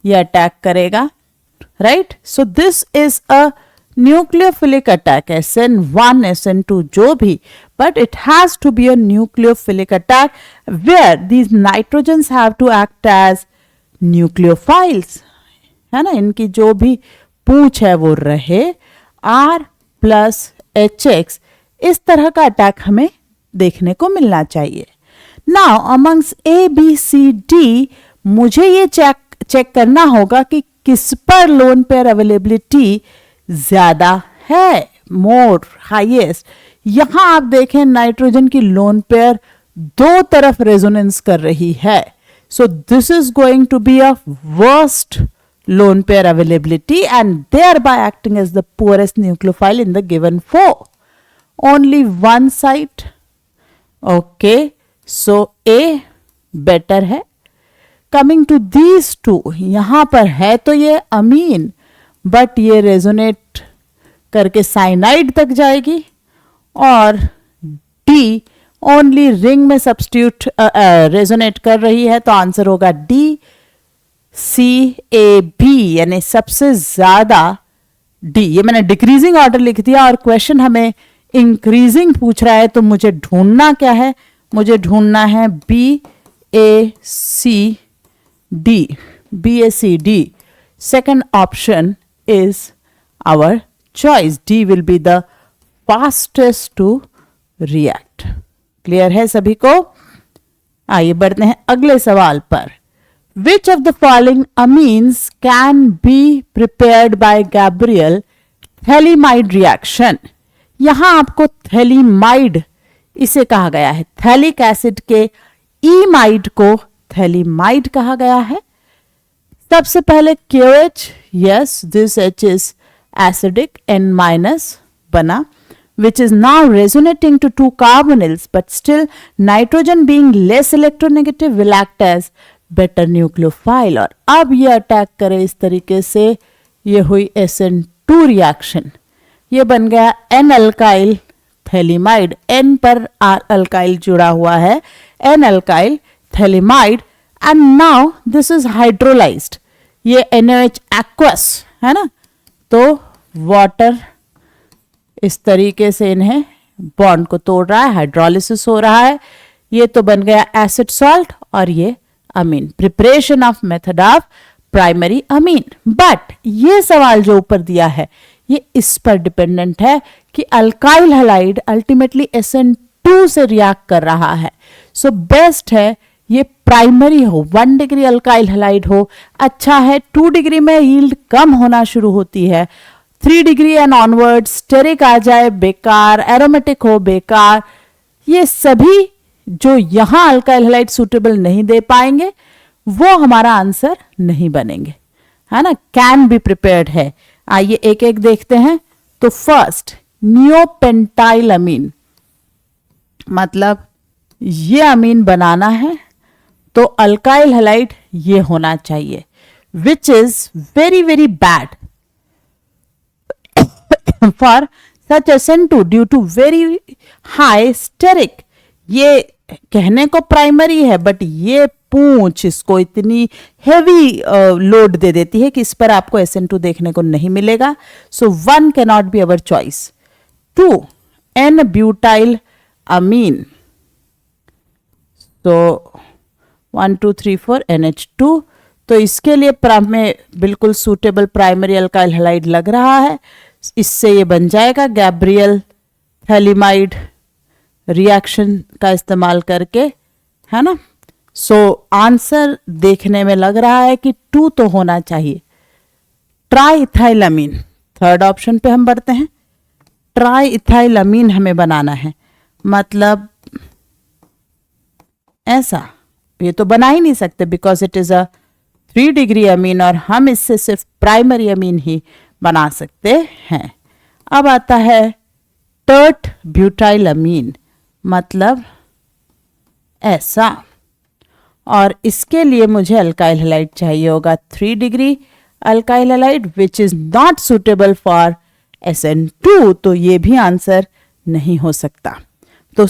S1: ये अटैक करेगा, right. So this is a nucleophilic attack, SN1 SN2 जो भी, but it has to be a nucleophilic attack where these nitrogens have to act as nucleophiles, है ना। इनकी जो भी पूंछ है वो रहे R प्लस HX, इस तरह का अटैक हमें देखने को मिलना चाहिए। नाउ अमंग्स ABCD मुझे ये चेक करना होगा कि किस पर लोन पेयर अवेलेबिलिटी ज्यादा है, मोर हाईएस्ट। यहां आप देखें नाइट्रोजन की लोन पेयर दो तरफ रेजोनेंस कर रही है, so this is going to be a worst lone pair availability and thereby acting as the poorest nucleophile in the given four. Only one site. Okay, so A better है। Coming to these two, यहां पर है तो ये अमीन, but ये resonate करके cyanide तक जाएगी, और D ओनली रिंग में सब्स्टिट्यूट रेजोनेट कर रही है, तो आंसर होगा D CAB, यानी सबसे ज्यादा D। ये मैंने डिक्रीजिंग ऑर्डर लिख दिया और क्वेश्चन हमें इंक्रीजिंग पूछ रहा है, तो मुझे ढूंढना क्या है, मुझे ढूंढना है BACD। Second option is our choice, D will be the fastest to react. Clear है सभी को? आइए बढ़ते हैं अगले सवाल पर। Which of the following amines can be prepared by Gabriel thalidomide reaction? यहां आपको थैलीमाइड इसे कहा गया है, थैलिक एसिड के इमाइड को थैलीमाइड कहा गया है। सबसे पहले KOH, yes, this H is acidic, N- बना, which is now resonating to two carbonyls, but still nitrogen being less electronegative will act as better nucleophile, और अब ये अटैक करे इस तरीके से, ये हुई SN2 रिएक्शन, ये बन गया N अल्काइल थैलीमाइड, N पर अल्काइल जुड़ा हुआ है, N alkyl phthalimide, and now this is hydrolysed, ये NaOH एक्वस है ना, तो वाटर इस तरीके से इन्हें बॉन्ड को तोड़ रहा है, हाइड्रोलिसिस हो रहा है, ये तो बन गया एसिड सॉल्ट और ये amine. Preparation of method of primary amine. But ये सवाल जो ऊपर दिया है ये इस पर डिपेंडेंट है कि अल्काइल हैलाइड अल्टीमेटली SN2 से रिएक्ट कर रहा है, सो बेस्ट है ये प्राइमरी हो, 1 डिग्री अल्काइल हैलाइड हो, अच्छा है। 2 डिग्री में यील्ड कम होना शुरू होती है, 3 डिग्री एंड ऑनवर्ड स्टेरिक आ जाए बेकार, एरोमेटिक हो बेकार। ये सभी जो यहां अल्काइल हैलाइड सुटेबल नहीं दे पाएंगे वो हमारा आंसर नहीं बनेंगे, है ना। कैन बी प्रिपेयर्ड है, आइए एक एक देखते हैं। तो फर्स्ट नियोपेंटाइल अमीन, मतलब ये अमीन बनाना है तो अल्काइल हैलाइड ये होना चाहिए, which is very very bad for such SN2 due to very high steric. ये कहने को प्राइमरी है बट ये पूंछ इसको इतनी हेवी लोड दे देती है कि इस पर आपको SN2 देखने को नहीं मिलेगा, so 1 can not be our choice. 2 N butyl amine, तो 1 2 3 4 NH2, तो इसके लिए में बिल्कुल सूटेबल प्राइमरी अल्काइल हैलाइड लग रहा है, इससे ये बन जाएगा गैब्रियल थैलीमाइड, रिएक्शन का इस्तेमाल करके, है ना। सो आंसर देखने में लग रहा है कि 2 तो होना चाहिए। ट्राइइथाइलअमीन, थर्ड ऑप्शन पे हम बढ़ते हैं। ट्राइइथाइलअमीन हमें बनाना है, मतलब ऐसा, ये तो बना ही नहीं सकते because it is a 3 degree amine, और हम इससे सिर्फ प्राइमरी अमीन ही बना सकते हैं। अब आता है टर्ट ब्यूटाइल अमीन, मतलब ऐसा, और इसके लिए मुझे अल्काइल हैलाइड चाहिए होगा 3 degree alkyl halide which is not suitable for SN2, तो ये भी आंसर नहीं हो सकता। तो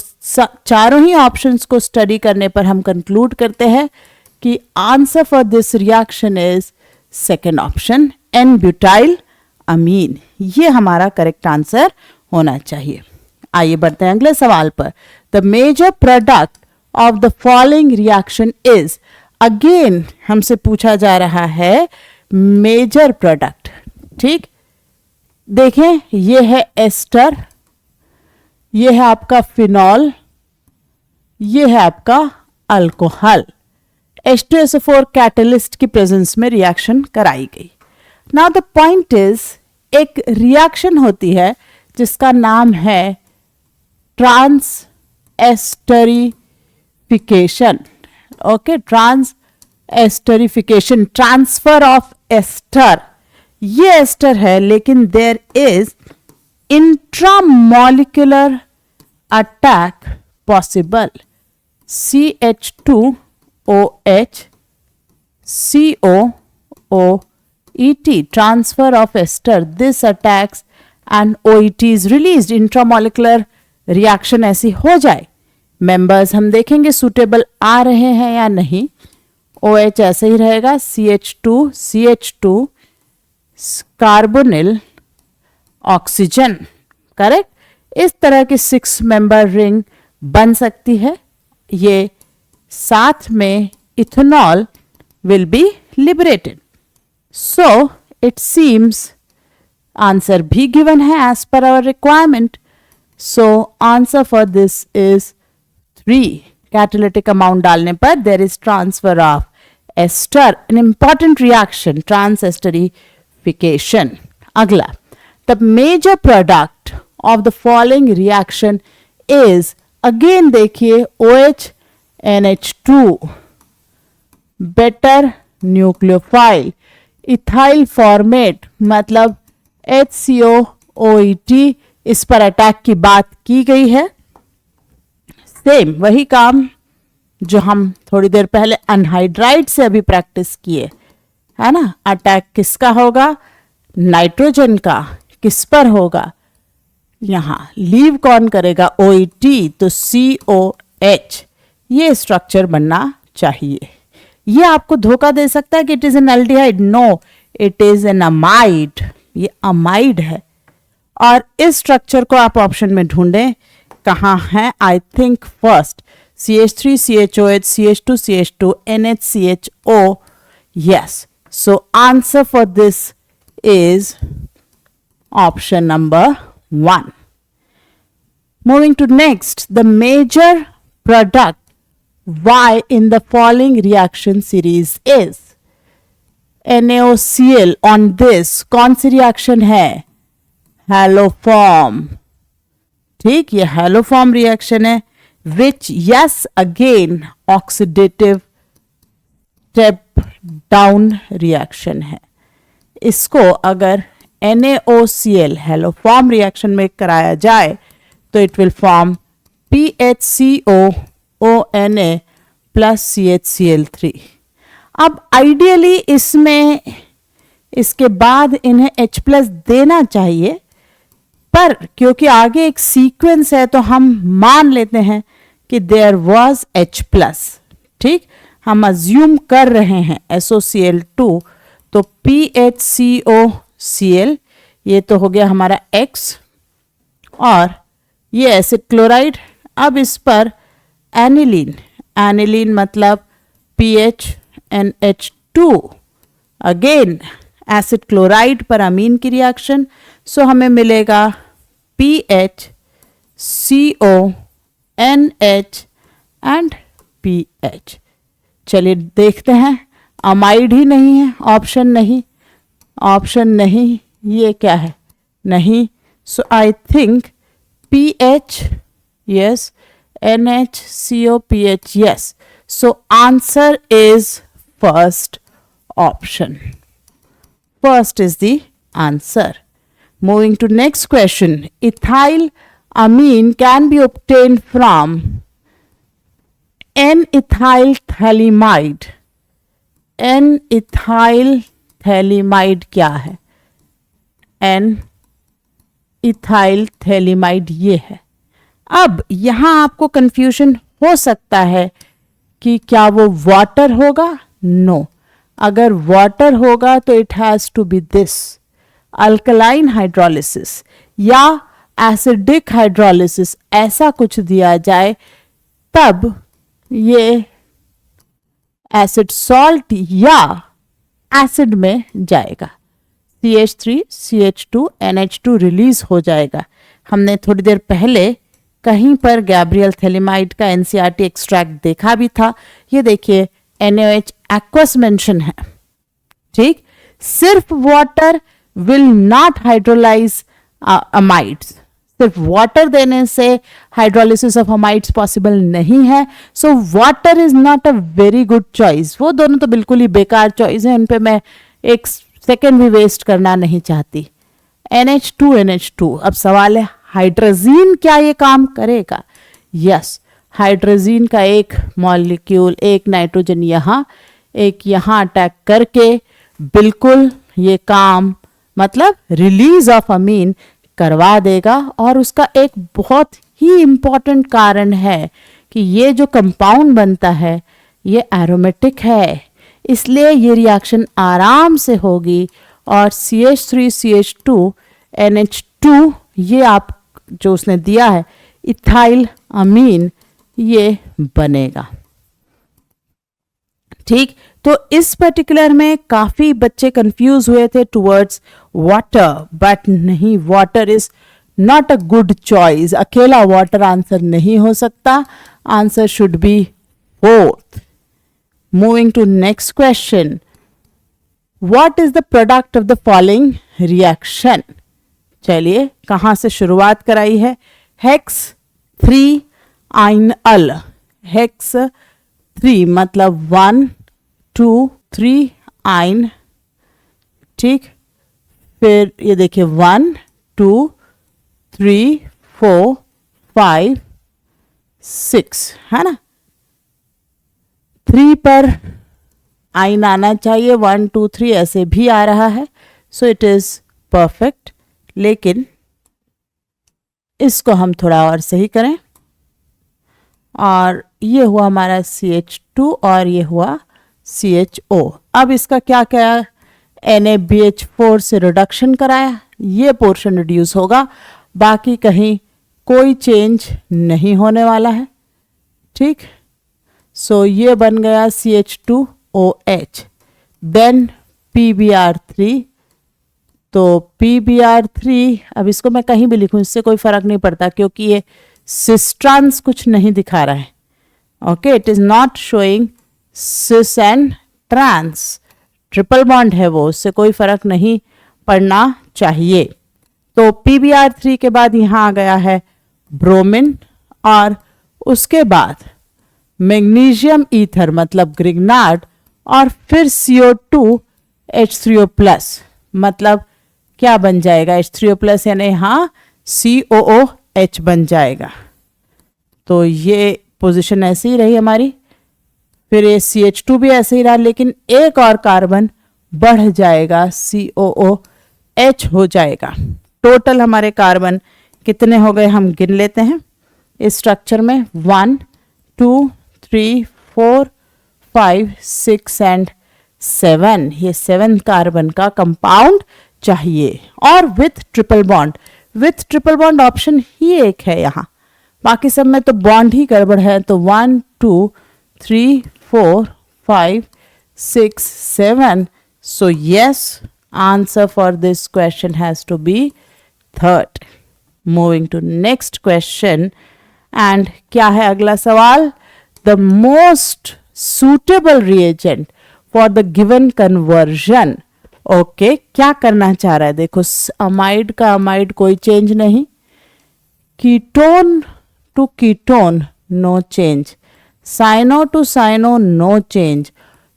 S1: चारों ही ऑप्शंस को स्टडी करने पर हम कंक्लूड करते हैं कि answer for this reaction is second option, N butyl amine. ये हमारा करेक्ट आंसर होना चाहिए। आइए बढ़ते हैं अगले सवाल पर। The major product of the following reaction is, again हमसे पूछा जा रहा है मेजर प्रोडक्ट। ठीक, देखें, ये है एस्टर, ये है आपका फिनॉल, ये है आपका अल्कोहल। H2SO4 कैटलिस्ट की प्रेजेंस में रिएक्शन कराई गई। नाउ द पॉइंट इज, एक रिएक्शन होती है जिसका नाम है transesterification. Okay, transesterification, transfer of ester. ये एस्टर है, लेकिन there is intramolecular attack possible. CH2OH COOET, transfer of ester, this attacks and OET is released। Intramolecular reaction ऐसी हो जाए, मेंबर्स हम देखेंगे सुटेबल आ रहे हैं या नहीं। OH ऐसे ही रहेगा, CH2 कार्बोनिल ऑक्सीजन, करेक्ट। इस तरह की 6 मेंबर रिंग बन सकती है। ये साथ में ethanol will be liberated. So it seems answer भी गिवन है as per our requirement. So answer for this is 3। Catalytic amount डालने पर there is transfer of ester, an important reaction, transesterification. अगला, the major product of the following reaction is, again देखिए OH NH2, better nucleophile, ethyl formate, मतलब HCOOET, इस पर attack की बात की गई है। सेम वही काम जो हम थोड़ी देर पहले अनहाइड्राइड से अभी प्रैक्टिस किए, है ना। अटैक किसका होगा? नाइट्रोजन का। किस पर होगा? यहां लीव कौन करेगा? OET, तो COH, ये स्ट्रक्चर बनना चाहिए। ये आपको धोखा दे सकता है कि it is an aldehyde. No, it is an amide. ये अमाइड है, और इस स्ट्रक्चर को आप ऑप्शन में ढूंढें कहाँ है। I think first CH3 CHOH CH2 CH2 NHCHO, yes, so answer for this is option number 1. Moving to next, the major product Y in the following reaction series is NaOCl। on this कौन सी reaction है? Haloform. ठीक, ये haloform reaction है, which yes again oxidative step down reaction है। इसको अगर NaOCl haloform reaction में कराया जाए तो it will form PHCOONA plus CHCl3। अब आइडियली इसमें इसके बाद इन्हें H प्लस देना चाहिए, पर क्योंकि आगे एक सीक्वेंस है तो हम मान लेते हैं कि देयर वॉज H प्लस। ठीक, हम अज्यूम कर रहे हैं SOCl2, तो PHCOCl, ये तो हो गया हमारा X, और ये एसिड क्लोराइड। अब इस पर एनिलीन, एनिलीन मतलब PHNH2, अगेन एसिड क्लोराइड पर अमीन की रिएक्शन, सो हमें मिलेगा PHCOOH NH एंड PH। चलिए देखते हैं, अमाइड ही नहीं है, ऑप्शन नहीं, ऑप्शन नहीं, ये क्या है, नहीं। So I think PH, yes, NHCO PH, yes. So answer is first option. First is the answer. Moving to next question. Ethyl amine can be obtained from N-ethyl phthalimide. N-ethyl phthalimide क्या है? N-ethyl phthalimide ये है। अब यहां आपको confusion हो सकता है कि क्या वो वाटर होगा? नो। अगर वाटर होगा तो it has to be this, alkaline hydrolysis या एसिडिक हाइड्रोलिसिस, ऐसा कुछ दिया जाए तब ये एसिड सॉल्ट या एसिड में जाएगा। CH3 CH2 NH2 रिलीज हो जाएगा। हमने थोड़ी देर पहले कहीं पर गैब्रियल थैलिमाइड का NCERT एक्सट्रैक्ट देखा भी था। ये देखिए NaOH एक्वस मेंशन है, ठीक। सिर्फ water will not hydrolyse amides, सिर्फ वाटर देने से हाइड्रोलिसिस ऑफ अमाइड्स पॉसिबल नहीं है। So water is not a very good choice. वो दोनों तो बिल्कुल ही बेकार चॉइस है, उन पे मैं एक सेकेंड भी वेस्ट करना नहीं चाहती। NH2 NH2। अब सवाल है हाइड्रोजीन क्या ये काम करेगा? यस, हाइड्रोजीन का एक मॉलिक्यूल, एक नाइट्रोजन यहाँ, एक यहाँ अटैक करके बिल्कुल ये काम, मतलब रिलीज ऑफ अमीन करवा देगा। और उसका एक बहुत ही इंपॉर्टेंट कारण है कि ये जो कंपाउंड बनता है ये एरोमेटिक है, इसलिए ये रिएक्शन आराम से होगी और CH3 CH2 NH2 ये आप जो उसने दिया है इथाइल अमीन ये बनेगा, ठीक। तो इस पर्टिकुलर में काफी बच्चे कंफ्यूज हुए थे टुवर्ड्स वाटर, बट नहीं, water is not a good choice. अकेला वाटर आंसर नहीं हो सकता, answer should be fourth. Moving to next question, what is the product of the following reaction? चलिए कहां से शुरुआत कराई है? हेक्स 3 आइनल, हेक्स 3 मतलब 1 2 3 आइन, ठीक। फिर ये देखिए 1 2 3 4 5 6 है ना, 3 पर आइन आना चाहिए, 1 2 3 ऐसे भी आ रहा है, सो इट इज परफेक्ट। लेकिन इसको हम थोड़ा और सही करें, और ये हुआ हमारा CH2 और ये हुआ CHO। अब इसका क्या क्या, NaBH4 से रिडक्शन कराया, ये पोर्शन रिड्यूस होगा, बाकी कहीं कोई चेंज नहीं होने वाला है, ठीक। सो ये बन गया CH2OH। देन PBr3, तो PBr3, अब इसको मैं कहीं भी लिखूं इससे कोई फर्क नहीं पड़ता क्योंकि ये सिस्ट्रांस कुछ नहीं दिखा रहा है, okay. It is not showing cis and trans, triple bond है वो, उससे कोई फर्क नहीं पड़ना चाहिए। तो PBr3 के बाद यहाँ आ गया है ब्रोमिन, और उसके बाद मैग्नीशियम ईथर मतलब ग्रिग्नार्ड, और फिर CO2 H3O+, मतलब क्या बन जाएगा? H3O+, यानी यहाँ COOH बन जाएगा। तो ये पोजीशन ऐसी ही रही हमारी, फिर ये CH2 भी ऐसे ही रहा, लेकिन एक और कार्बन बढ़ जाएगा, COOH हो जाएगा। टोटल हमारे कार्बन कितने हो गए हम गिन लेते हैं इस स्ट्रक्चर में, 1 2 3 4 5 6 एंड 7। ये 7 कार्बन का कंपाउंड चाहिए, और with triple bond. With triple bond option ही एक है यहाँ, बाकी सब में तो बॉन्ड ही गड़बड़ है। तो 1 2 3 4 5 6 7, so yes, answer for this question has to be third. Moving to next question, and क्या है अगला सवाल, the most suitable reagent for the given conversion. Okay, क्या करना चाह रहा है, देखो अमाइड का अमाइड कोई चेंज नहीं, ketone to ketone no change, cyano to cyano no change,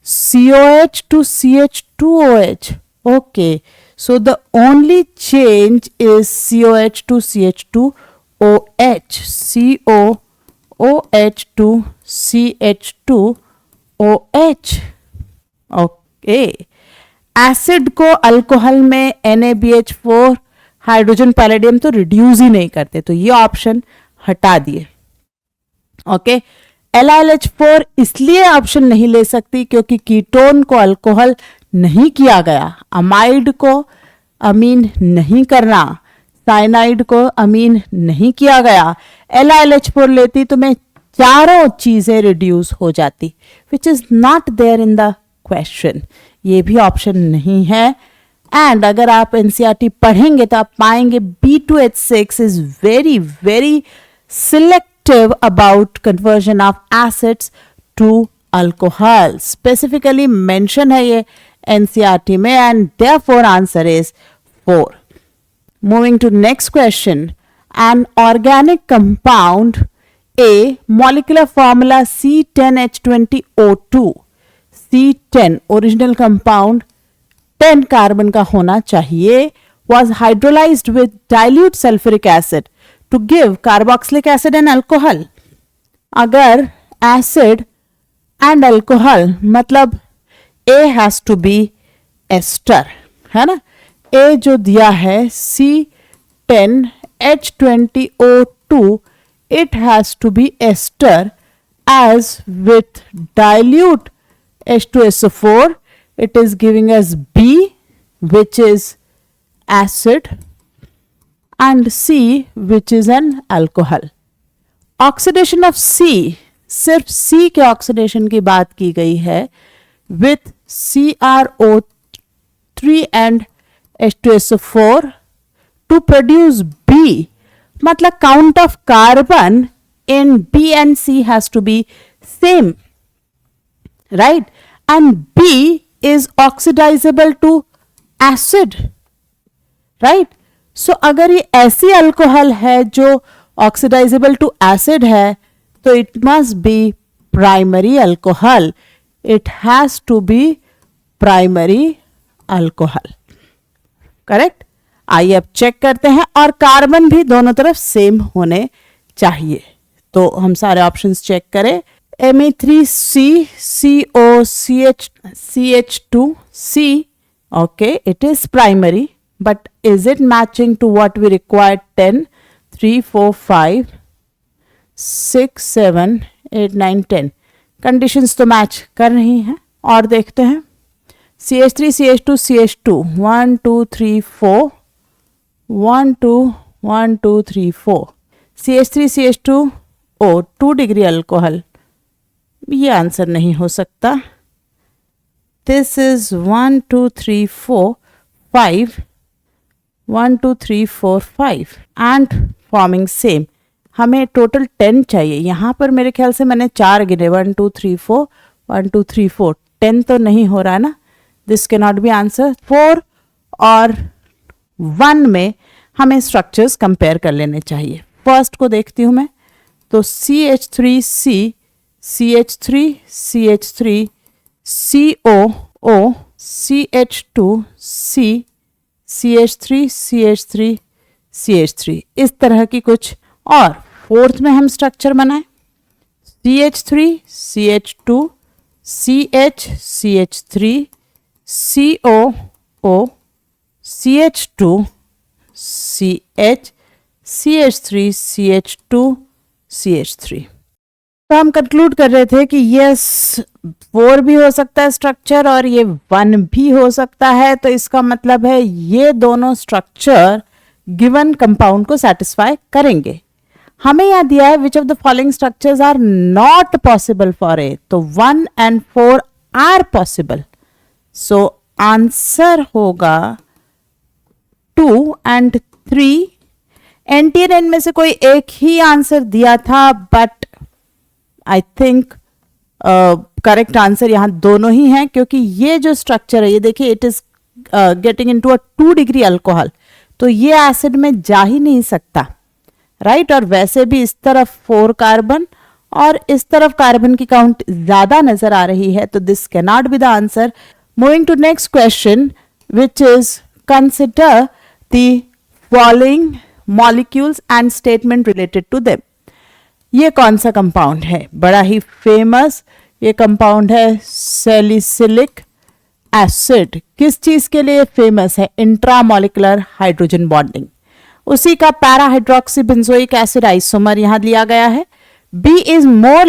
S1: COH to CH2OH. Okay, so the only change is COH to CH2OH, COOH to CH2OH. Okay, acid को अल्कोहल में NaBH4 hydrogen palladium तो reduce ही नहीं करते, तो ये option हटा दिए। Okay, LiLH4 इसलिए ऑप्शन नहीं ले सकती क्योंकि कीटोन को अल्कोहल नहीं किया गया, अमाइड को अमीन नहीं करना, साइनाइड को अमीन नहीं किया गया। LiLH4 लेती तो मैं चारों चीजें रिड्यूस हो जाती, which is not there in the question, ये भी ऑप्शन नहीं है। एंड अगर आप NCERT पढ़ेंगे तो आप पाएंगे B2H6 is very very selective about conversion of acids to alcohol, specifically mention है ये NCERT में, and therefore answer is 4. Moving to next question, an organic compound A, molecular formula C10H20O2, C10 original compound 10 carbon का होना चाहिए, was hydrolyzed with dilute sulfuric acid to give carboxylic acid and alcohol. अगर acid and alcohol मतलब A has to be ester, है ना, A जो दिया है C10H20O2, it has to be ester, as with dilute H2SO4 it is giving us B, which is acid, and C, which is an alcohol. Oxidation of C, सिर्फ C के oxidation की बात की गई है with CrO3 and H2SO4 to produce B, मतलब count of carbon in B and C has to be same, right? And B is oxidizable to acid, right? So अगर ये ऐसी अल्कोहल है जो ऑक्सीडाइजेबल टू एसिड है तो it must be primary alcohol, it has to be primary alcohol, correct. आइए अब check करते हैं, और कार्बन भी दोनों तरफ सेम होने चाहिए, तो हम सारे ऑप्शंस चेक करें। Me3C CO CH2C, okay, it is primary, but is it matching to what we required? 10 3 4 5 6 7 8 9 10 conditions तो मैच कर रही हैं। और देखते हैं CH3 CH2 CH2 1 2 3 4 1 2 1 2 3 4 CH3 CH2 O 2 degree alcohol, ये आंसर नहीं हो सकता। This is 1 2 3 4 5 1 2 3 4 5 and forming same. हमें टोटल 10 चाहिए, यहाँ पर मेरे ख्याल से मैंने 4 गिने 1 2 3 4 1 2 3 4, 10 तो नहीं हो रहा है ना, this can not B answer. 4 और 1 में हमें स्ट्रक्चर्स कंपेयर कर लेने चाहिए। फर्स्ट को देखती हूँ मैं, तो CH3C CH3 CH3 COO CH2C CH3 CH3 CH3, इस तरह की कुछ। और फोर्थ में हम स्ट्रक्चर बनाएं CH3 CH2 CH CH3 COO CH2 CH CH3 CH2 CH3। तो हम कंक्लूड कर रहे थे कि यस 4 भी हो सकता है स्ट्रक्चर और ये 1 भी हो सकता है, तो इसका मतलब है ये दोनों स्ट्रक्चर गिवन कंपाउंड को सेटिस्फाई करेंगे। हमें यहाँ दिया है which of the following structures are not possible for A, तो 1 and 4 are possible, so answer होगा 2 and 3। NTN में से कोई एक ही आंसर दिया था, but I think correct answer यहाँ दोनों ही हैं, क्योंकि ये जो स्ट्रक्चर है, ये देखिए, it is getting into a 2 degree alcohol, तो ये एसिड में जा ही नहीं सकता, राइट। और वैसे भी इस तरफ 4 कार्बन और इस तरफ कार्बन की काउंट ज्यादा नजर आ रही है, तो this can not be the answer. Moving to next question, which is consider the following molecules and statement related to them. ये कौन सा कंपाउंड है? बड़ा ही फेमस ये कंपाउंड है सैलिसिलिक एसिड। किस चीज के लिए फेमस है? Intramolecular hydrogen bonding. उसी का para hydroxy benzoic acid isomer यहां लिया गया है। B is more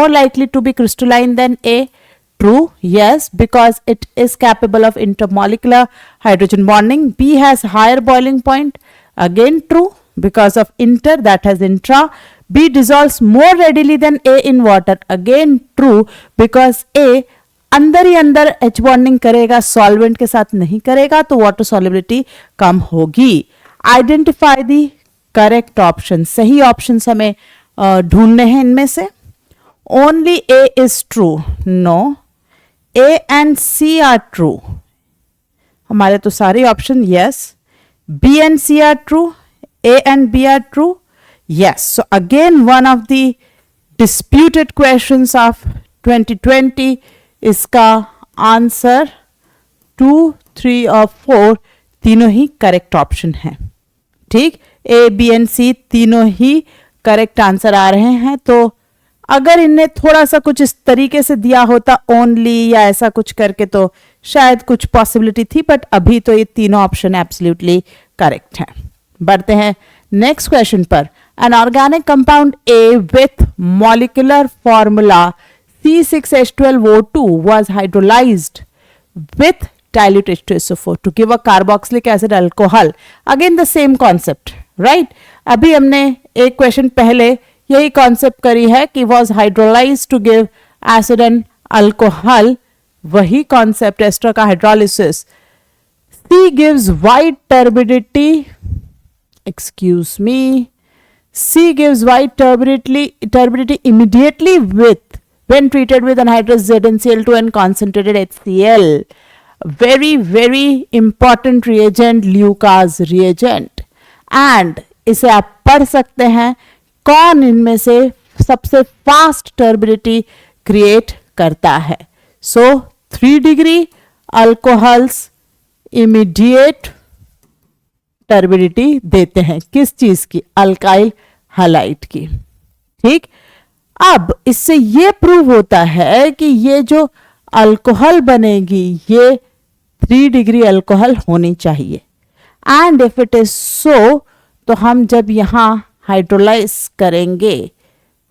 S1: likely to be crystalline than A. True, yes, because it is capable of intermolecular hydrogen bonding. B has higher boiling point. Again true, because of inter, that has intra. B dissolves more readily than A in water. Again true, because A अंदर ही अंदर H bonding करेगा, solvent के साथ नहीं करेगा, तो water solubility कम होगी। Identify the correct option. सही ऑप्शन हमें ढूंढने हैं इनमें से। Only A is true. No, A and C are true. हमारे तो सारे option yes. B and C are true, A and B are true, yes. So again one of the disputed questions of 2020, इसका answer 2, 3 और 4 तीनों ही correct option है। ठीक, A, B and C तीनों ही correct answer आ रहे हैं। तो अगर इन्हें थोड़ा सा कुछ इस तरीके से दिया होता ओनली या ऐसा कुछ करके, तो शायद कुछ पॉसिबिलिटी थी, बट अभी तो ये तीनों ऑप्शन एब्सोल्युटली करेक्ट हैं। बढ़ते हैं नेक्स्ट क्वेश्चन पर। An organic compound A with molecular formula C6H12O2 was hydrolyzed with dilute H2SO4 to give a carboxylic acid alcohol. Again the same concept, right? अभी हमने एक क्वेश्चन पहले यही कॉन्सेप्ट करी है कि was hydrolyzed to give acid and alcohol. वही concept ester का hydrolysis. C gives white turbidity, excuse me, C gives white turbidity immediately when treated with anhydrous ZnCl2 and concentrated HCl. Very important reagent, Lucas reagent. And इसे आप पढ़ सकते हैं कौन इनमें से सबसे फास्ट टर्बिडिटी क्रिएट करता है। सो 3 डिग्री अल्कोहल्स इमीडिएट टर्बिडिटी देते हैं। किस चीज की? अल्काइल हैलाइड की। ठीक, अब इससे ये प्रूव होता है कि ये जो अल्कोहल बनेगी ये 3 डिग्री अल्कोहल होनी चाहिए। एंड इफ इट इज सो, तो हम जब यहां हाइड्रोलाइज करेंगे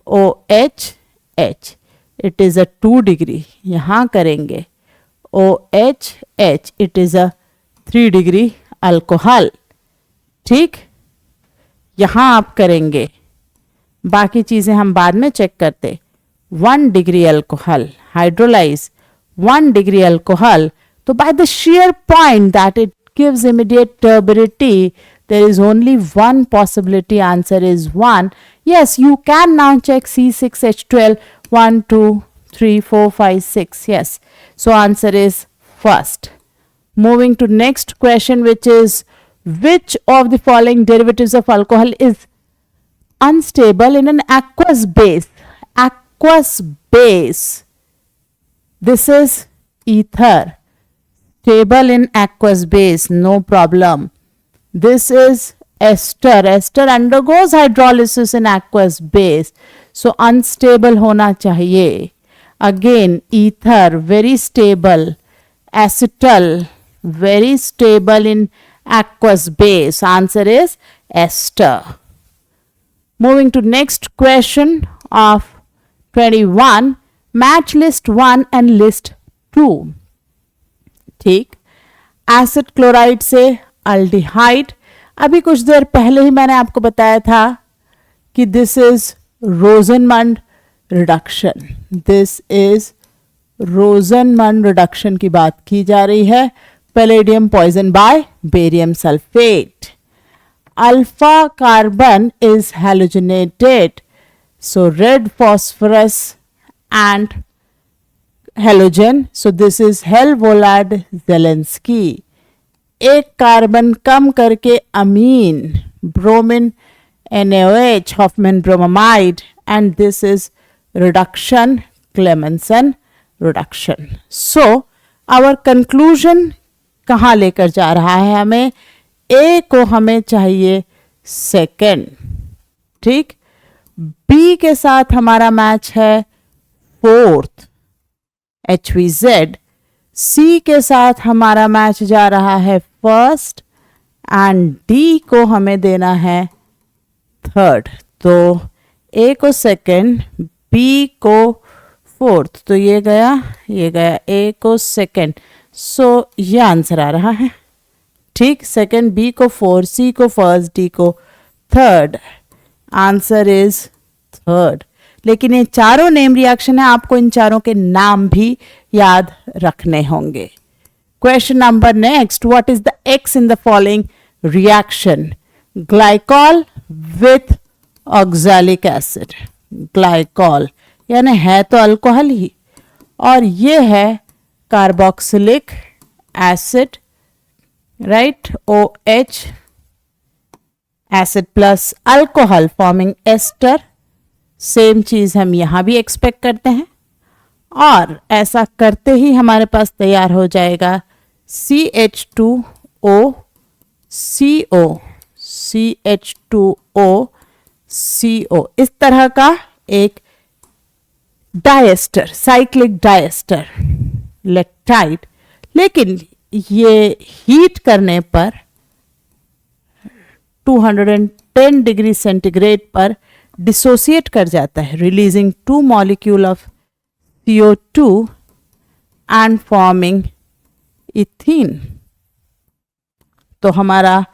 S1: OH, it is a 2 degree, यहां करेंगे OH, it is a 3 degree alcohol. ठीक, यहां आप करेंगे, बाकी चीजें हम बाद में चेक करते। 1 degree alcohol hydrolyse 1 degree alcohol, तो by the sheer point that it gives immediate turbidity, there is only one possibility. Answer is 1. Yes, you can now check C6H12 1 2 3 4 5 6. Yes, so answer is first. Moving to next question, which is which of the following derivatives of alcohol is unstable in an aqueous base? Aqueous base, this is ether. Stable in aqueous base, no problem. This is ester. Ester undergoes hydrolysis in aqueous base, so unstable होना चाहिए. Again, ether very stable. Acetal very stable in aqueous base. Answer is ester. Moving to next question of 21. Match list 1 and list 2. ठीक, acid chloride से aldehyde. अभी कुछ देर पहले ही मैंने आपको बताया था कि this is Rosenmund reduction. This is Rosenmund reduction की बात की जा रही है। Palladium poison by barium sulphate. alpha carbon is halogenated. So red phosphorus and halogen. So this is Helvolad Zelensky. एक कार्बन कम करके अमीन, bromine NaOH, Hoffman bromamide, and this is reduction, Clemmensen reduction. So our conclusion कहाँ लेकर जा रहा है हमें? A को हमें चाहिए सेकेंड, ठीक, B के साथ हमारा मैच है फोर्थ HVZ, C के साथ हमारा मैच जा रहा है फर्स्ट एंड D को हमें देना है थर्ड. तो A को सेकेंड, B को फोर्थ, तो ये गया, A को सेकेंड. सो ये आंसर आ रहा है, ठीक. सेकेंड, B को फोर, C को फर्स्ट, D को थर्ड. Answer is third. लेकिन ये चारों नेम रिएक्शन है, आपको इन चारों के नाम भी याद रखने होंगे. Question number next, what is the X in the following reaction? Glycol with oxalic acid. Glycol यानी है तो अल्कोहल ही, और ये है carboxylic acid, right, OH acid plus alcohol forming ester. Same चीज हम यहां भी एक्सपेक्ट करते हैं, और ऐसा करते ही हमारे पास तैयार हो जाएगा CH2O CO, CH2O CO. इस तरह का एक डायस्टर, साइक्लिक डायस्टर लेक्टाइड. लेकिन ये हीट करने पर 210 डिग्री सेंटीग्रेड पर डिसोसिएट कर जाता है, releasing 2 molecule of CO2 and forming ethene. तो हमारा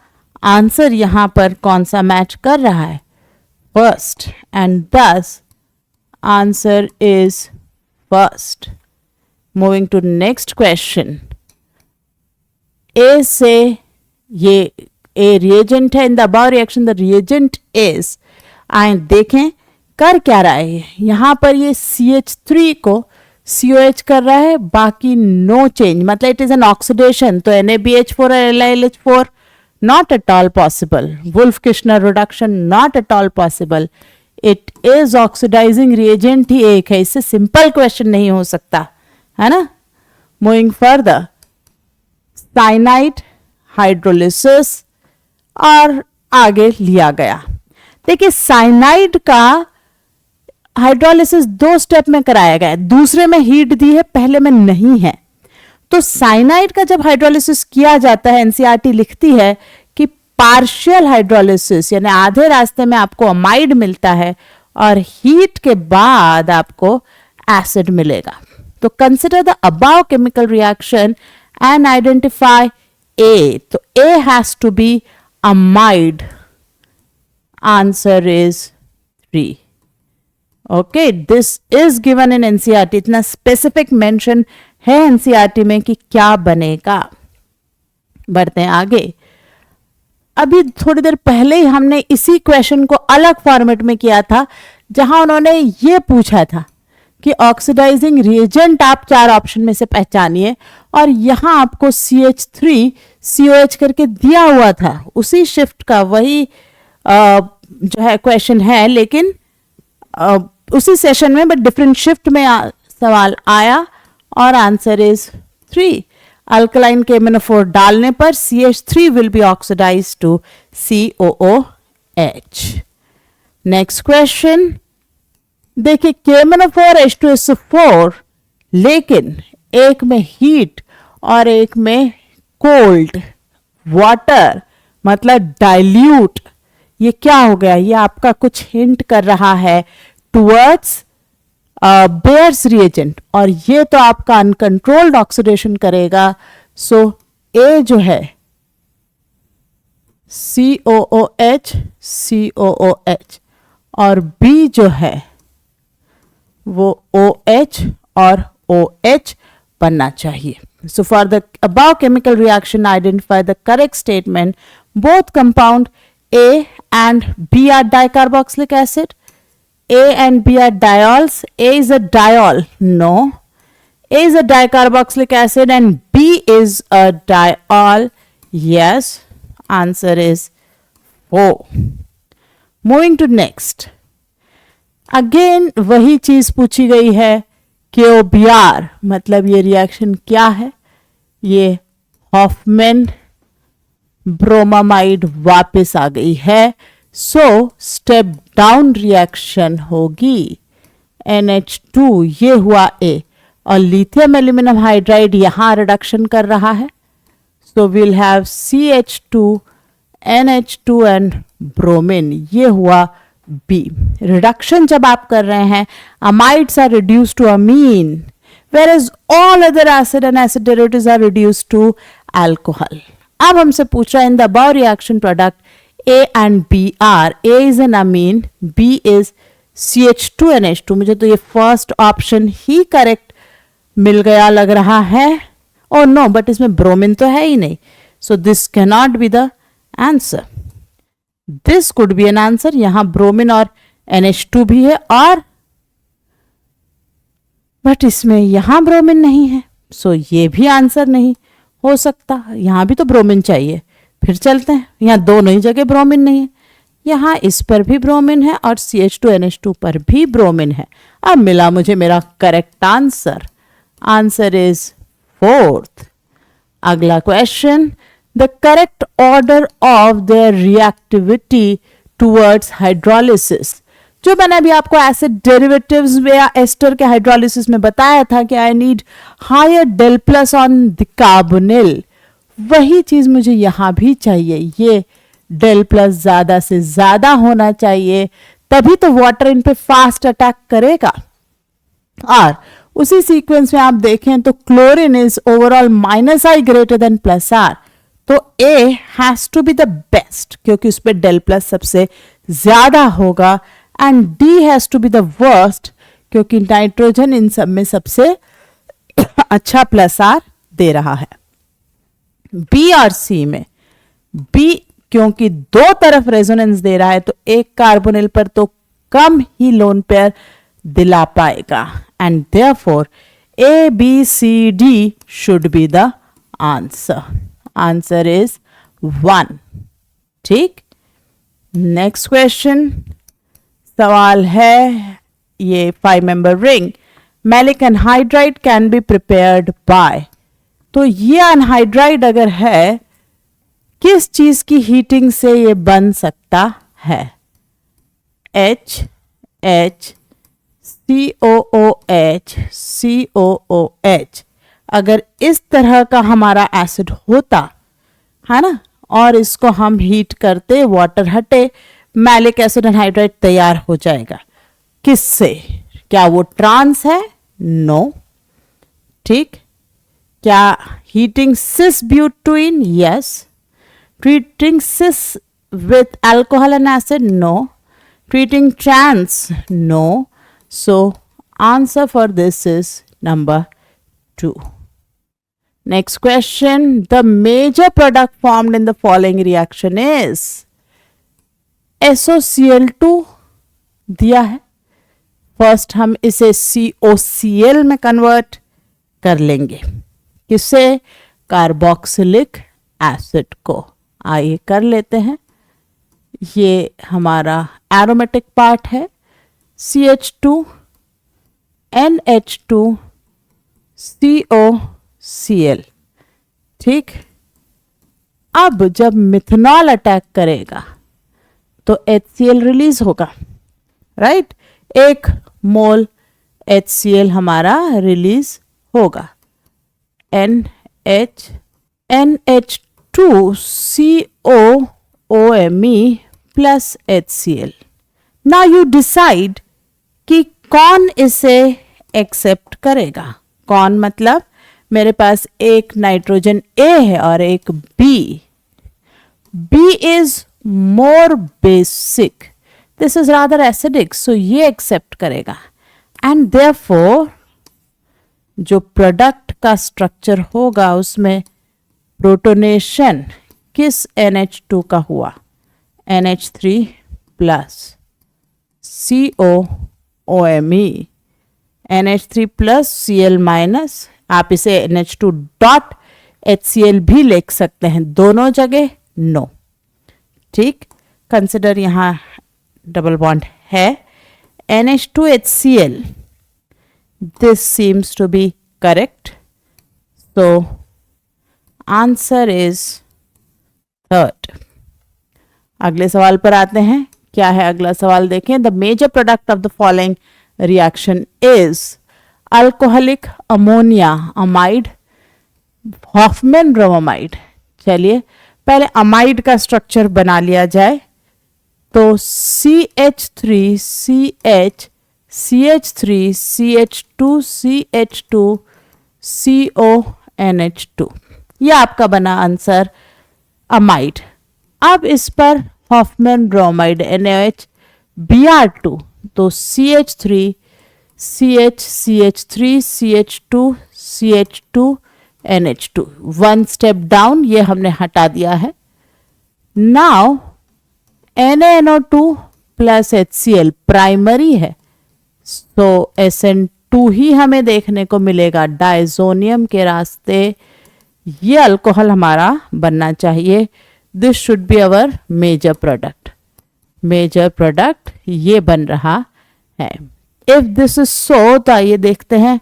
S1: आंसर यहां पर कौन सा मैच कर रहा है? First, and this answer is first. Moving to next question. A से ये ए रिएजेंट है in the above reaction, the reagent is, आए देखें कर क्या रहा है. यहां पर ये CH3 को COH कर रहा है, बाकी नो चेंज, मतलब इट इज एन ऑक्सीडेशन. तो NaBH4 और LiLH4 not at all possible. Wolff Kishner reduction not at all possible. It is oxidising reagent ही एक है, इससे सिंपल क्वेश्चन नहीं हो सकता, है ना. मूविंग फर्दर, साइनाइड हाइड्रोलिसिस और आगे लिया गया. देखिए साइनाइड का हाइड्रोलिसिस 2 स्टेप में कराया गया है, दूसरे में हीट दी है, पहले में नहीं है. तो साइनाइड का जब हाइड्रोलिसिस किया जाता है, एनसीईआरटी लिखती है कि पार्शियल हाइड्रोलिसिस यानी आधे रास्ते में आपको अमाइड मिलता है और हीट के बाद आपको एसिड मिलेगा. तो consider the above chemical reaction and identify A. तो A has to be amide. Answer is 3. Okay, this is given in NCERT. इतना specific mention है NCERT में कि क्या बनेगा. बढ़ते हैं आगे. अभी थोड़ी देर पहले ही हमने इसी क्वेश्चन को अलग फॉर्मेट में किया था, जहां उन्होंने ये पूछा था कि ऑक्सीडाइजिंग रिएजेंट आप 4 ऑप्शन में से पहचानिए, और यहां आपको CH3 COH करके दिया हुआ था. उसी शिफ्ट का वही जो है क्वेश्चन है, लेकिन उसी सेशन में बट डिफरेंट शिफ्ट में सवाल आया, और आंसर इज 3. अल्कलाइन KMnO4 डालने पर CH3 will be oxidise to COOH. Next question देखिए, KMnO4 H2SO4, लेकिन एक में हीट और एक में कोल्ड वाटर, मतलब डाइल्यूट. ये क्या हो गया? ये आपका कुछ हिंट कर रहा है टुवर्ड्स बेयर्स रिएजेंट, और ये तो आपका अनकंट्रोल्ड ऑक्सीडेशन करेगा. सो ए जो है COOH COOH, और बी जो है वो OH और OH बनना चाहिए. So for the above chemical reaction, identify the correct statement. Both compound A and B are dicarboxylic acid. A and B are diols. A is a diol. No. A is a dicarboxylic acid and B is a diol. Yes. Answer is 4. Moving to next. Again वही चीज पूछी गई है KOBr, मतलब ये reaction क्या है? ये हॉफमैन ब्रोमामाइड वापस आ गई है. सो स्टेप डाउन रिएक्शन होगी. NH2 ये हुआ A और लिथियम एल्यूमिनियम हाइड्राइड यहां रिडक्शन कर रहा है. So will have CH2 NH2 and bromine. ये हुआ B. रिडक्शन जब आप कर रहे हैं, amides are reduce to amine, whereas all other acid and acid derivatives are reduced to alcohol. अब हमसे पूछ रहा है in the above reaction product A and B are, A is an amine, B is CH2 NH2. मुझे तो ये first option ही correct मिल गया लग रहा है. Oh no, but इसमें ब्रोमीन तो है ही नहीं. So this cannot be the answer. This could be an answer. यहां ब्रोमीन और NH2 भी है और बट इसमें यहां ब्रोमीन नहीं है. सो ये भी आंसर नहीं हो सकता. यहां भी तो ब्रोमीन चाहिए. फिर चलते हैं. यहां दोनों ही जगह ब्रोमीन नहीं है. यहां इस पर भी ब्रोमीन है और CH2 NH2 पर भी ब्रोमीन है. अब मिला मुझे मेरा correct answer. Answer is 4th. अगला question. The correct order of their reactivity towards hydrolysis. जो मैंने अभी आपको एसिड डेरिवेटिव्स में या एस्टर के हाइड्रोलिसिस में बताया था कि I need higher del plus on the carbonyl, वही चीज मुझे यहां भी चाहिए. ये डेल प्लस ज्यादा से ज्यादा होना चाहिए, तभी तो वाटर इन पे फास्ट अटैक करेगा. और उसी सीक्वेंस में आप देखें तो chlorine is overall -I greater than +R. तो A has to be the best क्योंकि उस पर डेल प्लस सबसे ज्यादा होगा and D has to be the worst क्योंकि नाइट्रोजन इन सब में सबसे अच्छा +R दे रहा है. B और C में B क्योंकि दो तरफ रेजोनेंस दे रहा है तो एक कार्बोनिल पर तो कम ही लोन पेयर दिला पाएगा and therefore A, B, C, D should be the answer. Answer is 1. ठीक. Next question. सवाल है ये 5 member ring maleic anhydride can be prepared by. तो ये अनहाइड्राइड अगर है, किस चीज की हीटिंग से ये बन सकता है? H H COOH COOH. अगर इस तरह का हमारा एसिड होता है ना और इसको हम हीट करते, वाटर हटे, मैलिक एसिड एनहाइड्राइड तैयार हो जाएगा. किससे? क्या वो ट्रांस है? नो. ठीक. क्या heating cis butane? Yes. Treating cis with alcohol and acid? No. Treating trans? No. So answer for this is number 2. Next question. The major product formed in the following reaction is SOCl2 दिया है. First हम इसे COCl में convert कर लेंगे. किससे? Carboxylic acid को. आइए कर लेते हैं. ये हमारा एरोमेटिक पार्ट है. CH2 NH2 COCl. ठीक. अब जब मिथनॉल अटैक करेगा तो HCl रिलीज होगा. राइट. 1 मोल HCl हमारा रिलीज होगा. NH2 COOMe plus HCl. Now you decide कि कौन इसे एक्सेप्ट करेगा. कौन मतलब मेरे पास एक नाइट्रोजन A है और एक B. B is more basic, this is rather acidic, so ये एक्सेप्ट करेगा. एंड देयरफॉर जो प्रोडक्ट का स्ट्रक्चर होगा उसमें प्रोटोनेशन किस NH2 का हुआ? NH3 plus COOMe NH3 plus Cl minus, आप इसे NH2 डॉट HCl भी लिख सकते हैं, दोनों जगह नो। ठीक, कंसिडर यहाँ डबल बॉन्ड है NH2HCl, this seems to be correct, so answer is third। अगले सवाल पर आते हैं, क्या है अगला सवाल देखें। The major product of the following reaction is alcoholic ammonia amide Hofmann bromide. चलिए पहले अमाइड का स्ट्रक्चर बना लिया जाए, तो CH3 CH CH3 CH2 CH2 CONH2, ये आपका बना आंसर अमाइड। अब इस पर हॉफमैन ब्रोमाइड NaOH Br2, तो CH3 CH CH3 CH2 CH2 NH2, one step down, ये हमने हटा दिया है। Now NaNO2 plus HCl primary है, तो SN2 ही हमें देखने को मिलेगा डाइजोनियम के रास्ते, ये अल्कोहल हमारा बनना चाहिए। This should be our major product, major product ये बन रहा है। इफ दिस इज सो, तो आइए देखते हैं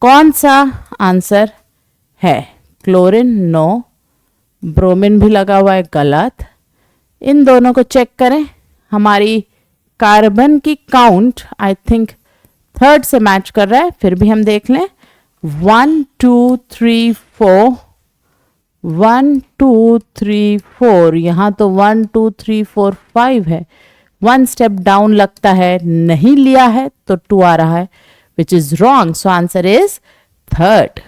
S1: कौन सा आंसर है। क्लोरीन नो, ब्रोमीन भी लगा हुआ है, गलत। इन दोनों को चेक करें, हमारी कार्बन की काउंट आई थिंक थर्ड से मैच कर रहा है, फिर भी हम देख लें 1 2 3 4 1 2 3 4, यहाँ तो 1 2 3 4 5 है, वन स्टेप डाउन लगता है, नहीं लिया है तो 2 आ रहा है, which is wrong, so answer is third.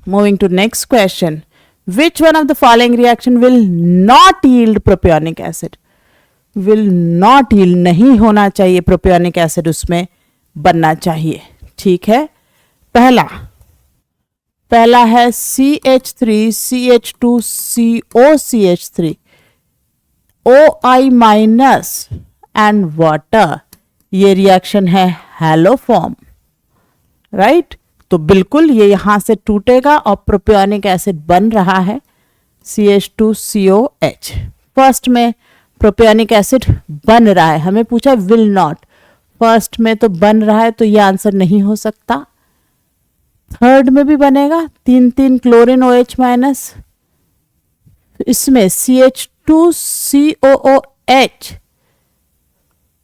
S1: Moving to next question, which one of the following reaction will not yield propionic acid? Will not yield, नहीं होना चाहिए propionic acid, उसमें बनना चाहिए। ठीक है, पहला है CH3 CH2 COCH3 OI minus and water, ये रिएक्शन है हैलोफॉर्म, राइट। तो बिल्कुल ये यहां से टूटेगा और प्रोपियोनिक एसिड बन रहा है CH2COH। फर्स्ट में प्रोपियोनिक एसिड बन रहा है, हमें पूछा विल नॉट, फर्स्ट में तो बन रहा है, तो ये आंसर नहीं हो सकता। थर्ड में भी बनेगा, 3 क्लोरीन OH माइनस, इसमें CH2COOH,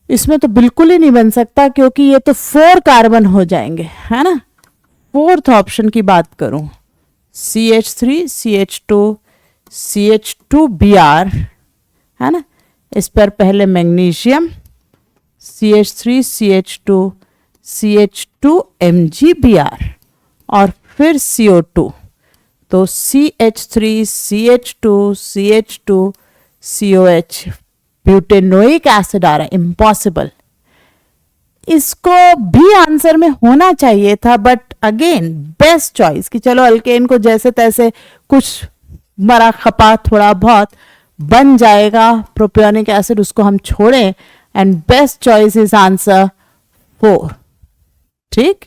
S1: इसमें तो बिल्कुल ही नहीं बन सकता क्योंकि ये तो 4 कार्बन हो जाएंगे, है ना। फोर्थ ऑप्शन की बात करूं, CH3 CH2 CH2Br, है ना, इस पर पहले मैग्नीशियम CH3 CH2 CH2MgBr और फिर CO2, तो CH3 CH2 CH2 COH, butanoic acid आ रहा है, इम्पॉसिबल। इसको भी आंसर में होना चाहिए था, बट अगेन बेस्ट चॉइस कि चलो अल्केन को जैसे तैसे कुछ मरा खपा थोड़ा बहुत बन जाएगा प्रोपियोनिक एसिड, उसको हम छोड़ें, and best choice is answer 4। ठीक,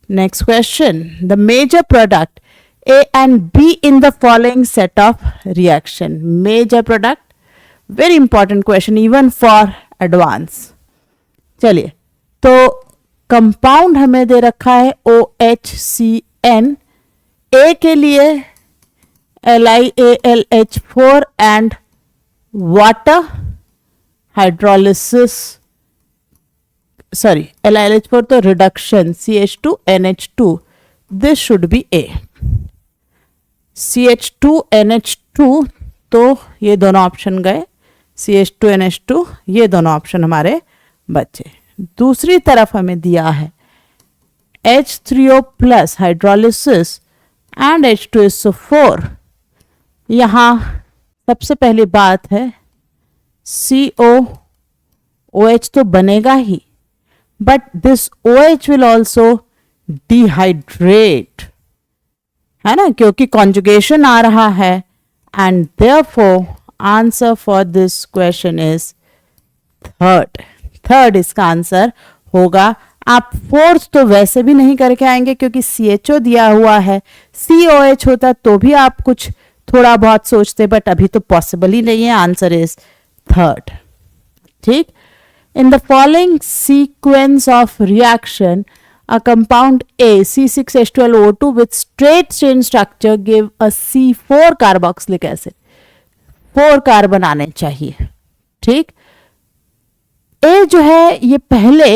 S1: next question, the major product A and B in the following set of reaction, major product, very important question even for advance। चलिए, तो कंपाउंड हमें दे रखा है OHCN, A के लिए LiAlH4 and water hydrolysis, sorry LiLH4 तो reduction CH2NH2, this should B A। CH2NH2, तो ये दोनों ऑप्शन गए, CH2NH2, ये दोनों ऑप्शन हमारे बचे। दूसरी तरफ हमें दिया है H3O plus hydrolysis and H2SO4। यहाँ सबसे पहली बात है COOH तो बनेगा ही, but this OH will also dehydrate, है ना, क्योंकि कॉन्जुगेशन आ रहा है, and therefore answer for this question is third इसका आंसर होगा। आप फोर्थ तो वैसे भी नहीं करके आएंगे क्योंकि CHO दिया हुआ है, COH होता तो भी आप कुछ थोड़ा बहुत सोचते, बट अभी तो पॉसिबल ही नहीं है। Answer is third. ठीक। In the following sequence of reaction a compound A C6H12O2 with straight chain structure give a C4 carboxylic acid। 4 carbon आने चाहिए। ठीक। A जो है ये पहले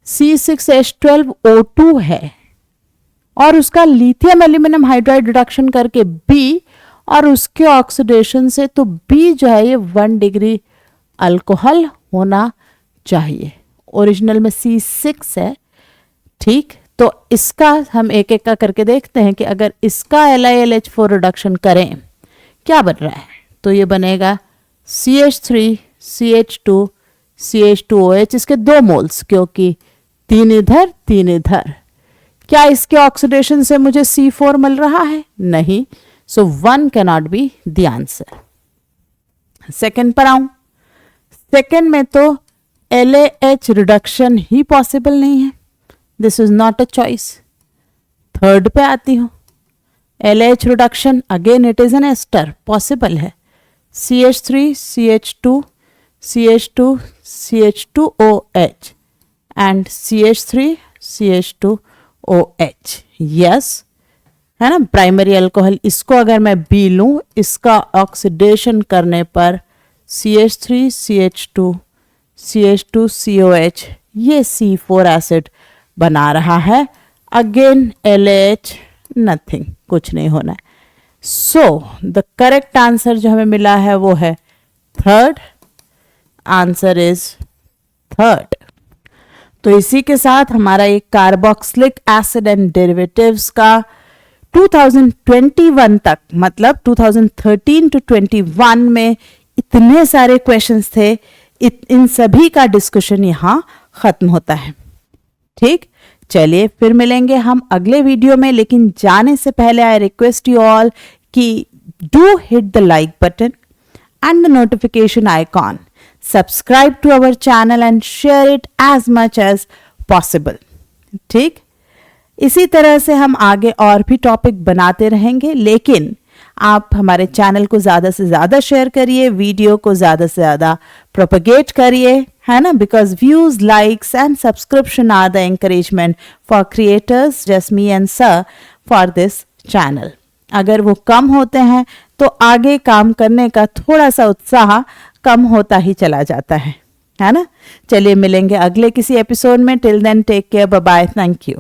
S1: C6H12O2 है और उसका लिथियम एल्यूमिनियम हाइड्राइड रिडक्शन करके B और उसके ऑक्सीडेशन से तो B जो है ये 1 डिग्री अल्कोहल होना चाहिए। ओरिजिनल में C6 है। ठीक। तो इसका हम एक एक का करके देखते हैं कि अगर इसका LiLH4 रिडक्शन करें क्या बन रहा है, तो ये बनेगा CH3 CH2 CH2OH, इसके 2 मोल्स क्योंकि 3 इधर 3 इधर। क्या इसके ऑक्सीडेशन से मुझे C4 मिल रहा है? नहीं। सो 1 cannot be the answer. Second पर आऊं। सेकेंड में तो LAH रिडक्शन ही पॉसिबल नहीं है, this is not a choice. Third पे आती हूं। LAH reduction again it is an ester, possible है। CH3 CH2 CH2 CH2OH and CH3 CH2OH। Yes, है ना, प्राइमरी अल्कोहल। इसको अगर मैं B लूं, इसका ऑक्सीडेशन करने पर CH3 CH2 CH2COH ये C4 एसिड बना रहा है। अगेन LAH नथिंग, कुछ नहीं होना है। सो द करेक्ट आंसर जो हमें मिला है वो है थर्ड। Answer is third. तो इसी के साथ हमारा एक कार्बोक्सिलिक एसिड एंड डेरिवेटिव्स का 2021 तक, मतलब 2013 to 21 में इतने सारे क्वेश्चंस थे, इन सभी का डिस्कशन यहाँ खत्म होता है। ठीक। चलिए फिर मिलेंगे हम अगले वीडियो में, लेकिन जाने से पहले आई रिक्वेस्ट यू ऑल कि do hit the like button and the notification icon, subscribe to our channel and share it as much as possible। ठीक। इसी तरह से हम आगे और भी टॉपिक बनाते रहेंगे, लेकिन आप हमारे चैनल को ज़्यादा से ज़्यादा शेयर करिए, वीडियो को ज़्यादा से ज़्यादा प्रोपगेट करिए, है ना, because views, likes and subscription are the encouragement for creators just me and sir for this channel. अगर वो कम होते हैं तो आगे काम करने का थोड़ा सा उत्साह कम होता ही चला जाता है ना। चलिए मिलेंगे अगले किसी एपिसोड में। Till then take care, bye bye, thank you.